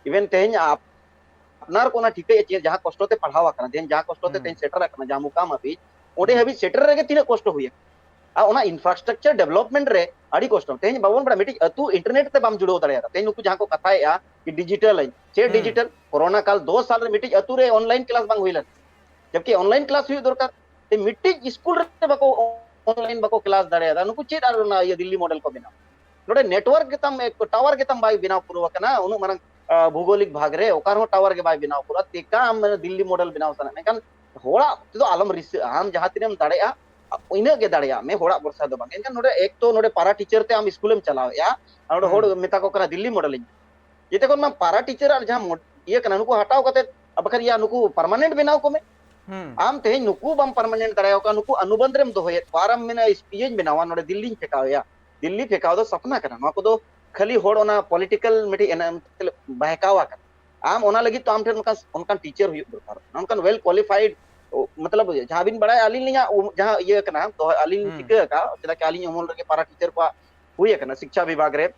इवन तेज अपनार कोना ठीके चे जहां कष्टते पढ़ावा कना देन जहां कष्टते तेज सेटर कना जहां मुकाम अभी ओडे हबी सेटर रेगे तिने कष्ट हुई आ ओना इंफ्रास्ट्रक्चर डेवलपमेंट रे अड़ी कष्ट तेज बाबन बड़ा मिटी अतु इंटरनेट ते बाम जुड़ो दड़िया तेज नुकु जहां को कथाया कि डिजिटल चे डिजिटल कोरोना काल 2 साल रे मिटी अतु रे ऑनलाइन क्लास बांग हुइलन जबकि ऑनलाइन क्लास हुई दरकार ते मिटी स्कूल रे बाको ऑनलाइन बाको क्लास दड़िया नुकु चेद आर ना ये दिल्ली मॉडल को बिना नोडे नेटवर्क के तम एक टावर के तम बाय बिना पुरवा कना उनु मारंग भूगोलिक भाग रे ओकार हो टावर के बाय बिना पुरा तेका हम दिल्ली मॉडल बिना सना मेकन होड़ा तो आलम रिस आम जहां तिनेम दड़िया इना के दड़िया में होड़ा बरसा दो बांग एनकन नोडे एक तो नोडे पारा टीचर ते आम स्कूल में चलाव या नोडे होड़ मेता को कना दिल्ली मॉडल जेते कोन मा पारा टीचर आर जहां ये कना नुकु हटाव कते अबखर या नुकु परमानेंट बनाव को में आम ते नुकु बम परमानेंट दड़ाया का नुकु अनुबंध रेम दोहे पारम में स्पीएच बनावा नोडे दिल्ली फेकाव या दिल्ली फेकाव दो सपना कना नो को दो खाली होड़ ओना पॉलिटिकल मिटी बहकावा कना आम ओना लगी तो आम ठेन उनका टीचर हुई दरकार उनका वेल क्वालिफाइड मतलब जहां बिन बड़ा अलिन लिया जहां ये कना तो अलिन चिका का चला के अलिन अमोल रे पारा टीचर को हुई कना शिक्षा विभाग रे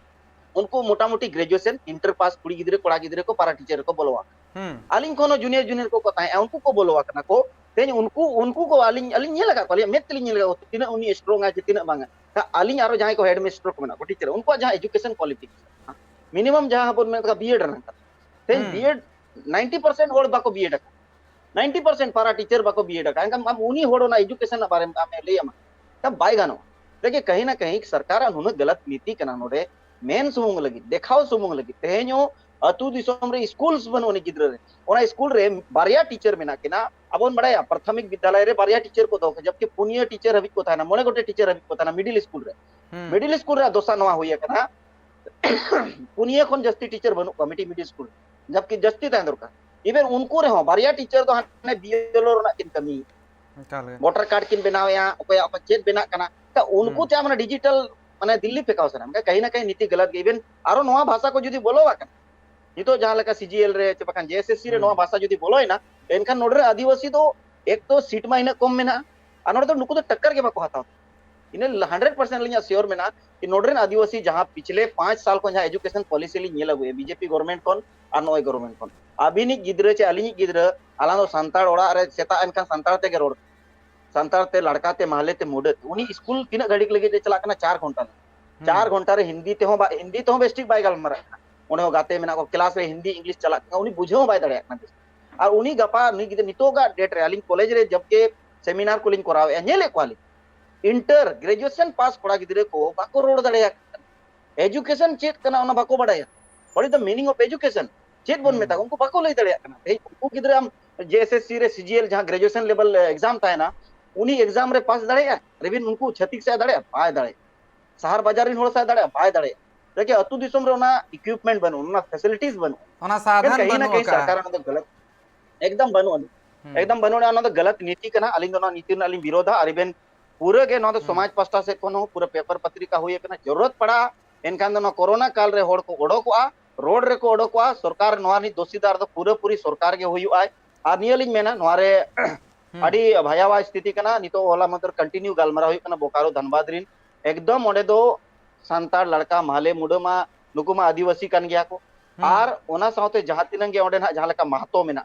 उनको मोटा मोटी ग्रेजुएशन इंटर पास कुड़ी गिदरे कोड़ा गिदरे को पारा टीचर को बोलवा अलिन कोनो जूनियर को कथा उनको को बोलवा कना को तेज उनको को अलिन अलिन ये लगा को मेथ लिन लगा तिना उनी स्ट्रांग आज तिना बांगा का अलिन आरो जहां को हेड मास्टर को मना को टीचर उनको जहां एजुकेशन क्वालिफिकेशन मिनिमम जहां पर में का बीएड रन का तेज बीएड 90% होड़ बाको बीएड 90% पारा टीचर बाको बीएड का हम उनी होड़ो ना एजुकेशन बारे में ले हम तब बाय गानो देखिए कहीं ना कहीं सरकार नुन गलत नीति कना नोडे मेन सुमुंग लगी देखाव सुमुंग लगी तेहेñो अतु दिसोम रे स्कूल्स बनोनी गिद्र रे ओना स्कूल रे बारिया टीचर मेना केना अबोन बड़ाया प्राथमिक विद्यालय रे बारिया टीचर को दो जबकि पुनिया टीचर हबी को थाना मोने गोटे टीचर हबी को थाना मिडिल स्कूल रे दोसा नवा हुई कना पुनिया खन जस्ती टीचर बनु कमिटी मिडिल स्कूल जबकि जस्ती तहन दरकार इवन उनको रे हो बारिया टीचर तो हाने बीएलओ रना किन कमी वोटर कार्ड किन बनावया ओकया चेक बना कना ता उनको चा माने डिजिटल माने दिल्ली फेकाव सना कहीं ना कहीं नीति गलत इवन आरो नवा भाषा को जुदी बोलो वाकन नितो जहां लका सीजीएल रे चपाकान जेएसएससी रे नवा भाषा जुदी बोलोय ना एनखान नोडरे आदिवासी तो एक तो सीट मा इना कम मेना अनोर तो नुको तो टक्कर के बाको हताव इने 100% लिया श्योर मेना कि नोडरेन आदिवासी जहां पिछले 5 साल को जहां एजुकेशन पॉलिसी ली नेला हुए बीजेपी गवर्नमेंट कोन और नोय गवर्नमेंट कोन अबिनी गिद्रे चे अलिनी गिद्रे आलानो संताड़ ओड़ा रे सेता एनखान संताड़ ते रोड संताड़ ते लड़का ते महले ते मुडत उनी स्कूल तिना घड़ी लगे ते चला कना 4 घंटा रे हिंदी ते हो बेस्टिक बाय गलमरा उन्हें गाते मेना को क्लास रे हिंदी इंग्लिश चला उनी बुझो बाय दड़े और उनी गपा नी गिद नितोगा डेट रे अलिंग कॉलेज रे जब के सेमिनार को लिंग करावे नेले क्वाली इंटर ग्रेजुएशन पास कोड़ा गिदरे को बाको रोड दड़े एजुकेशन चेक कना ओना बाको बड़ाया what is the meaning of education चेक बोन मेता उनको बाको लई दड़े कना उनको गिदरे हम जेएसएससी रे सीजीएल जहां ग्रेजुएशन लेवल एग्जाम था ना उनी एग्जाम रे पास दड़े रेबिन उनको छत्तीस से दड़े बाय दड़े शहर बाजार इन होड़ से दड़े बाय दड़े देखिए अतु दिसम रे ओना इक्विपमेंट बनु ओना फैसिलिटीज बनु ओना साधन कहीं ना बनु कहीं का सरकार ओना तो गलत एकदम बनु ओना तो गलत नीति कना अलिंग ओना नीति ना अलिंग विरोधा अरिबेन पूरे के ना तो समाज पास्टा से कोनो पूरा पेपर पत्रिका हुई कना जरूरत पड़ा एनखान दो कोरोना काल रे होड़ को ओडोकवा रोड रे को ओडोकवा सरकार नोआ नि दोषीदार दो पूरे पूरी सरकार के हुई आय आ नियलिंग मेना नोआ रे अडी भयावा स्थिति कना नितो होला मंत्र कंटिन्यू गालमरा हुई कना बोकारो धनबाद रिन एकदम ओडे दो संताड़ लड़का महले मुडमा नुकुमा आदिवासी कन गया को आर ओना साउते जहां तिनंगे ओडे ना जहां लका महतो मेना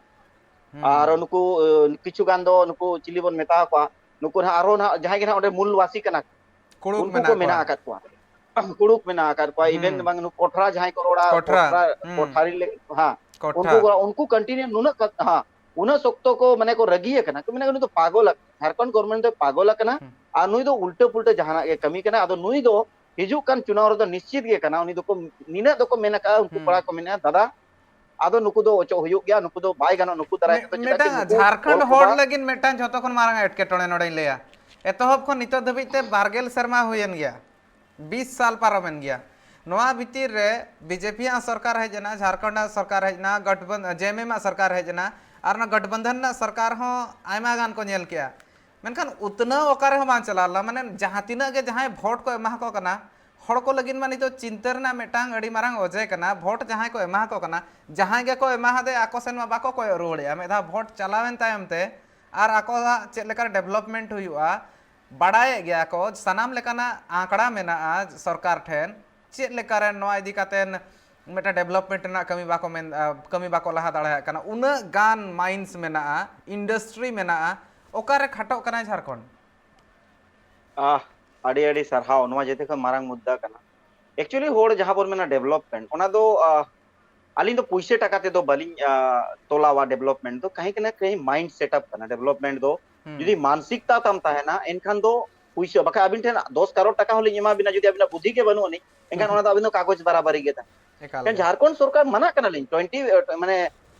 आर नुकु किछु गान दो नुकु चिलीबन मेता को नुकु ना आरो ना जहां के ना ओडे मूलवासी कना उनको को मेना आकात को कुड़ुक मेना आकात को इवेंट बंग नु कोठरा जहां को रोड़ा कोठारी ले हां उनको कंटिन्यू नुना हां उना सोक्तो को मने को रगी है कना तो मने तो पागल झारखंड गवर्नमेंट तो पागल कना आ नुई दो उल्टे पुल्टे जहां ये कमी कना आदो नुई दो हिजू कान चुनाव रे निश्चित गे कना उनी दो को निना दो को मेना का उनको पड़ा को मेना दादा आदो नुकु दो ओचो हुयो गया नुकु दो बाय गानो नुकु दराय तो मेटा झारखंड होड़ लगिन मेटा जतो खन मारंग एटके टणे नडे लेया एतहब खन नितो धबिते बारगेल शर्मा हुयन गया 20 साल पारमेन गया नोआ भितिर रे बीजेपी सरकार है जना झारखंड सरकार है जना गठबंधन जेएमएम सरकार है जना आर ना गठबंधन ना सरकार हो आयमा गान को नेल किया मेनखान उतना ओकारे हो मान चलाला माने जहां तिना के जहां वोट को एमा को कना हड़ को लगिन मानी तो चिंतर ना मेटांग अड़ी मारंग ओजे कना वोट जहां को एमा को कना जहां गे को एमा दे आको सेन मा बाको को रोड़े मेधा वोट चलावेन तायम ते आर आको चे लेकर डेवलपमेंट हुआ बड़ाए गया को सनाम लेकाना आंकड़ा मेना सरकार ठेन चे लेकर नोआ इदी कातेन मेटा डेवलपमेंट ना कमी बाको लहा दाड़ा कना उना गान माइंस मेना इंडस्ट्री मेना ओकारे खाटो कना झारखंड अड़ी अड़ी सरहाव नोआ जेते को मारंग मुद्दा कना एक्चुअली होड़ जहां पर मेना डेवलपमेंट ओना दो अली तो पैसे टका ते दो बलिंग तोलावा डेवलपमेंट तो कहीं ना कहीं माइंड सेटअप करना डेवलपमेंट दो यदि मानसिकता तम है ना इनखान दो पैसे बका अबिन ठेन 10 करोड़ टका होले एमा बिना यदि अबिना बुद्धि के बनु नहीं इनखान ओना तो अबिन कागज बराबरी गेता kan झारखंड सरकार मना करना लिंग 20 माने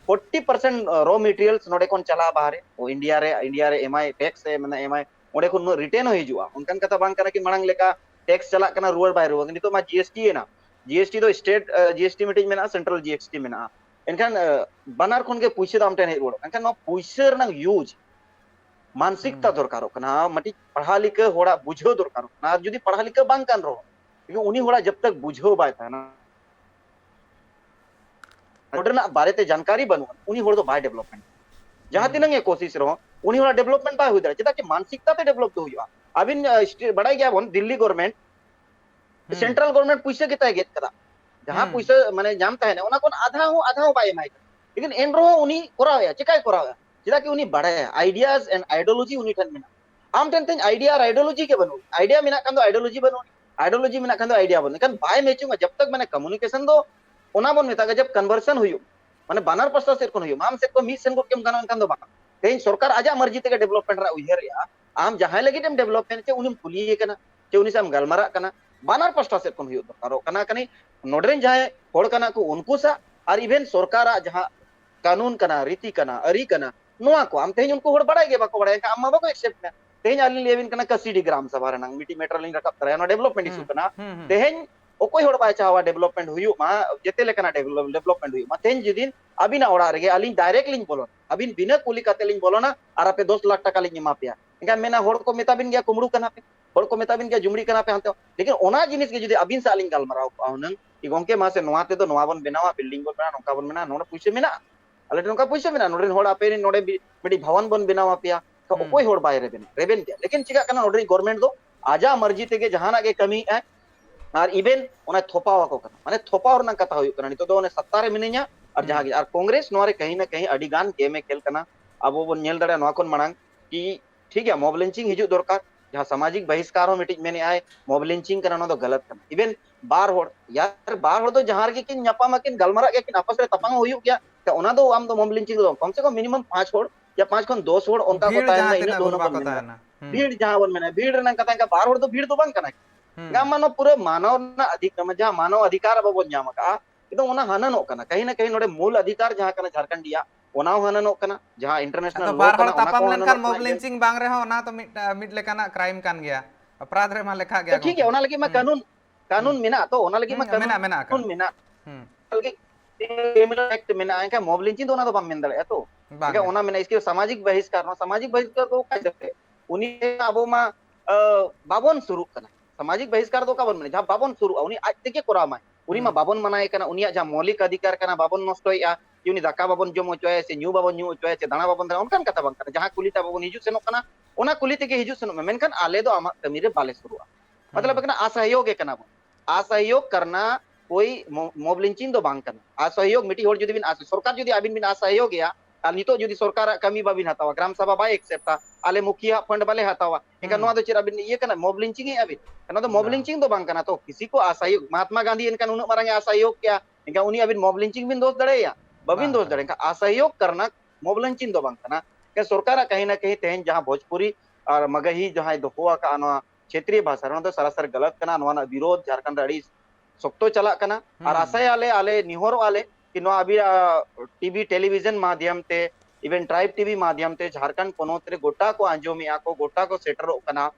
40% रॉ मटेरियल्स नोडे कोन चला बाहरे ओ इंडिया रे एमआई टैक्स है माने एमआई ओडे को रिटर्न हिजुआ उनकन कथा बांग कना कि मांग लेका टैक्स चला कना रुवर बाय रुवा नि तो मा जीएसटी है ना जीएसटी तो स्टेट जीएसटी मीटिंग में ना सेंट्रल जीएसटी में ना इनखान बनार खन के पैसे दाम टेन रुवा इनखान नो पैसे रंग यूज मानसिकता दरकारो कना मटी पढ़ा लिख होड़ा बुझो दरकारो ना जदी पढ़ा लिख बांग कान रो क्योंकि उनी होड़ा जब तक बुझो बाय था ना ओडरना बारे ते जानकारी बनू उनी होड़ तो बाय डेवलपमेंट जहां तिनंग ये कोशिश रहो उनी होड़ा डेवलपमेंट बाय हुदरा चेता कि मानसिकता ते डेवलप तो हुआ अबिन बड़ाई गया bone Delhi government central government पैसे किता गेत कदा जहां पैसे माने जानता है ना उना कोन आधा हो बाय माय लेकिन एन रो उनी कराया चिकाय कराया चेता कि उनी बड़ाय आइडियाज एंड आइडियोलॉजी उनी ठन मेना आम ठन आइडिया और आइडियोलॉजी के बनू आइडिया मेना कान दो आइडियोलॉजी बनू आइडियोलॉजी मेना कान दो आइडिया बनू लेकिन बाय मैचिंग जब तक मैंने कम्युनिकेशन दो ओना बोन मेता जब कन्वर्सन हुयो माने बानर पास्ता सेट कोन हुयो माम सेट को मी सेन को केम गाना कान दो बा तेन सरकार आजा मर्जी ते डेवलपमेंट रा उयहर या आम जहां लगी टेम डेवलपमेंट चे उनी पुलिये कना चे उनी साम गलमारा कना बानर पास्ता सेट कोन हुयो दरकारो कना कनी नोडरेन जाय होड़ कना को उनको सा और इवेन सरकार जहां कानून कना रीति कना अरी कना नोआ को आम तेज उनको होड़ बड़ाई गे बाको बड़ाई आम बाको एक्सेप्ट ना तेज आलिन लेविन कना कसीडी ग्राम सभा रनंग मिटी मेटर लिन रकब तरा डेवलपमेंट इशू कना तेज ओकोई होड़ बाय चावा डेवलपमेंट हुयु मा जेते लेकना डेवलपमेंट हुयु मा तेज जिदिन अबिना ओड़ा रेगे अलिन डायरेक्ट लिन बोलो अबिन बिना कुली काते लिन बोलो ना और आपे 10 लाख टका लिन एमा पेया इनका मेना होड़ को मेताबिन गया कुमड़ू कना पे होड़ को मेताबिन गया जुमड़ी कना पे हंते लेकिन ओना जिनिस के जुदी अबिन से अलिन गालमाराव को आउनंग कि गोंके मासे नोआ ते दो नोआ बन बेनावा बिल्डिंग बन बना नोका बन बना नोड़ा पुइसे मेना अले नोका पुइसे मेना नोडे होड़ आपे नि नोडे मिडी भवन बन बेनावा पेया तो ओकोई होड़ बाय रेबेन गया लेकिन चिका कना नोडे गवर्नमेंट दो आजा मर्जी तेगे जहाना गे कमी है और इवेन ओना थोपावा को कना माने थोपावर ना कथा हुई कना नितो दो ओने सत्ता रे मिनिया और जहां गे और कांग्रेस नोरे कहीं ना कहीं अडी गान गेम में खेल कना अब वो नेल दड़े नोआ कोन मणांग कि ठीक है मॉब लिंचिंग हिजु दरकार जहां सामाजिक बहिष्कार हो मिटी मेने आए मॉब लिंचिंग कना नो दो गलत कना इवेन बार होड़ यार बार होड़ दो जहां गे किन न्यापामा किन गलमरा गे किन आपस रे तपांग हुयु गया तो ओना दो आम दो मॉब लिंचिंग दो कम से कम मिनिमम 5 होड़ या 5 खन 10 होड़ उनका को तायन इन दोनों को मेना भीड़ जहां बन मेना भीड़ रना कता का बार होड़ दो भीड़ दो बंग कना गामानो पूरे मानव ना अधिक जहां मानव अधिकार बाबो ᱧᱟᱢ का तो ओना हननो कना कहीं ना कहीं नोडे मूल अधिकार जहां कना झारखंडिया ओना हननो कना जहां इंटरनेशनल लॉ बार कना होड़ तापाम लेनखान मॉब लिंचिंग बांग रे हो ना तो मिट लेकाना क्राइम कान गया अपराध रे मा लेखा गया ठीक है ओना लगी मा कानून मेना तो ओना लगी मा कानून मेना लगी क्रिमिनल एक्ट मेना का मॉब लिंचिंग तो ओना तो बम मेन दड़े तो ठीक है ओना मेना इसके सामाजिक बहिष्कार तो काय दे उनी अबो मा बाबन शुरू कना सामाजिक बहिष्कार दो का बन जहां बाबन शुरू उनी आज तेके कोरा मा उनी मा बाबन मनाए कना उनी जहां मौलिक अधिकार कना बाबन नष्टोया उनी दाका बाबन जम होचोय से न्यू बाबन न्यू होचोय से दाना बाबन उनकान कथा बंग कना जहां कुलिता बाबन हिजु सेनो कना ओना कुली तेके हिजु सेनो मेनखान आले दो आमा कमी रे बाले शुरू मतलब कना असहयोग कना असहयोग करना कोई मॉब लिंचिंग दो बांग कना असहयोग मिटी होड़ जुदी बिन सरकार जुदी आबिन बिन असहयोग या और नितो जुदी सरकार कमी बाबिन हतावा ग्राम सभा बाय एक्सेप्टा आले मुखिया फंड बाले हतावा इनका नोआ दो चिरा बिन ये कना मॉब लिंचिंग है अबिन कना तो मॉब लिंचिंग दो बांग कना तो किसी को असहयोग महात्मा गांधी इनका उन मारंगे असहयोग क्या इनका उनी अबिन मॉब लिंचिंग बिन दोष दड़े या बबिन दोष दड़े का असहयोग करना मॉब लिंचिंग दो बांग कना के सरकार कहीं ना कहीं तेहन जहां भोजपुरी और मगही जहां दो हुआ का नोआ क्षेत्रीय भाषा नो तो सरासर गलत कना नोआ विरोध झारखंड अड़ी सख्तो चला कना और आशय आले निहोर आले कि नोआ अभी टीवी टेलीविजन माध्यम ते इवन ट्राइब टीवी माध्यम ते झारखंड पोनोत रे गोटा को आंजोमिया को गोटा को सेटर कना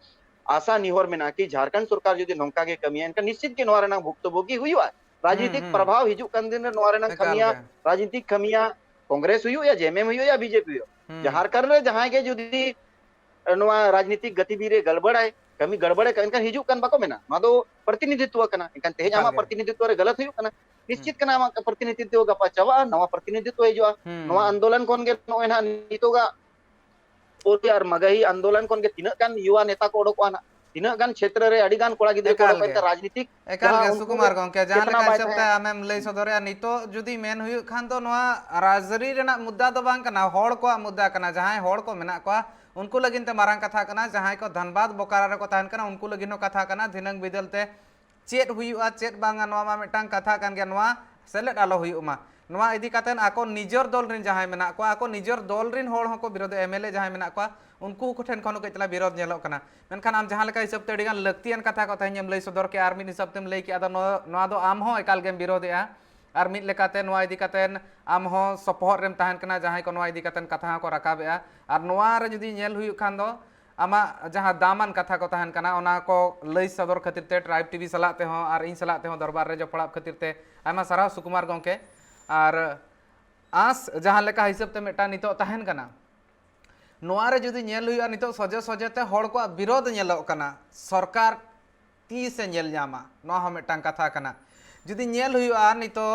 आशा निहोर मेना कि झारखंड सरकार जुदी नोंका के कमिया इनका निश्चित के नोआ रेना भुक्तभोगी हुआ राजनीतिक प्रभाव हिजु कन दिन नोआ रेना खमिया राजनीतिक खमिया कांग्रेस हुई या जेएमएम हुई या बीजेपी हुई झारखंड रे जहां के जुदी नोआ राजनीतिक गतिविधि गड़बड़ है कमी गड़बड़ है इनका हिजु कन बाको मेना मा दो प्रतिनिधित्व कना इनका तेज आमा प्रतिनिधित्व रे गलत हुई कना निश्चित कना आमा प्रतिनिधित्व गपा चवा नवा प्रतिनिधित्व हिजुआ नवा आंदोलन कोन गे नोए ना नितोगा ओटी और मगही आंदोलन कोन गे तिना गान युवा नेता को ओडको ना तिना गान क्षेत्र रे अडी गान कोड़ा गिदे को ओडको राजनीतिक एकाल गे सुकुमार गंके जहां लेका सबते आमेम लई सदरे नितो जुदी मेन हुई खान तो नवा राजरी रेना मुद्दा दो बांग कना होड़ को मुद्दा कना जहां होड़ को मेना को उनको लगिन ते मारांग कथा कना जहां को धनबाद बोकारा रे को ताहन कना उनको लगिनो कथा कना धिनंग बिदलते चेत हुआ चेत बांगा नवा मा मिटांग कथा कान गया नवा सेलेट आलो हुआ नवा इदी कातेन आको निजर दल रिन जहां मेना को आको निजर दल रिन होड़ हको विरोध एमएलए जहां मेना को उनको को ठेन खनो कइतला विरोध नेलो कना मेनखान आम जहां लेका हिसाब ते अडिगान लक्तियान कथा को ताहन लई सदर के आर मिन हिसाब तेम लई के आदा नवा दो आम हो एकाल गेम विरोधया और मिद लेकाते नवा इदी कातेन आम हो सपोहर रेम ताहन कना जहां को नवा इदी कातेन कथा को राकाबेआ और नवा रे जुदी नेल हुई खान दो आमा जहां दामान कथा को ताहन कना ओना को लई सदर खातिर ते ट्राइब टीवी सलाते हो और इन सलाते हो दरबार रे जपड़ाब खातिर ते आमा सारा सुकुमार गंके और आस जहां लेका हिसाब ते मेटा नितो ताहन कना नोआ रे जुदी नेल हुई नितो सजे सजे ते होड़ को विरोध नेलो कना सरकार ती से नेल जामा नोआ हो मेटांग कथा कना जुदी नेल हुई नितो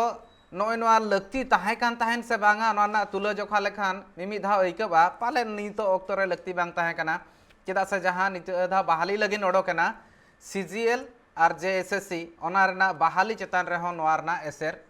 नोय नोआ लक्ति ताहे कान ताहन से बांगा नोआ ना तुला जोखा लेखान मिमि धाव आइकबा पाले नितो ओक्तो रे लक्ति बांग ताहे कना चेदा से जहां नितो धा बहाली लगिन ओडोकना सीजीएल और जेएसएससी ओना रेना बहाली चेतान रे हो नोआ रेना एसर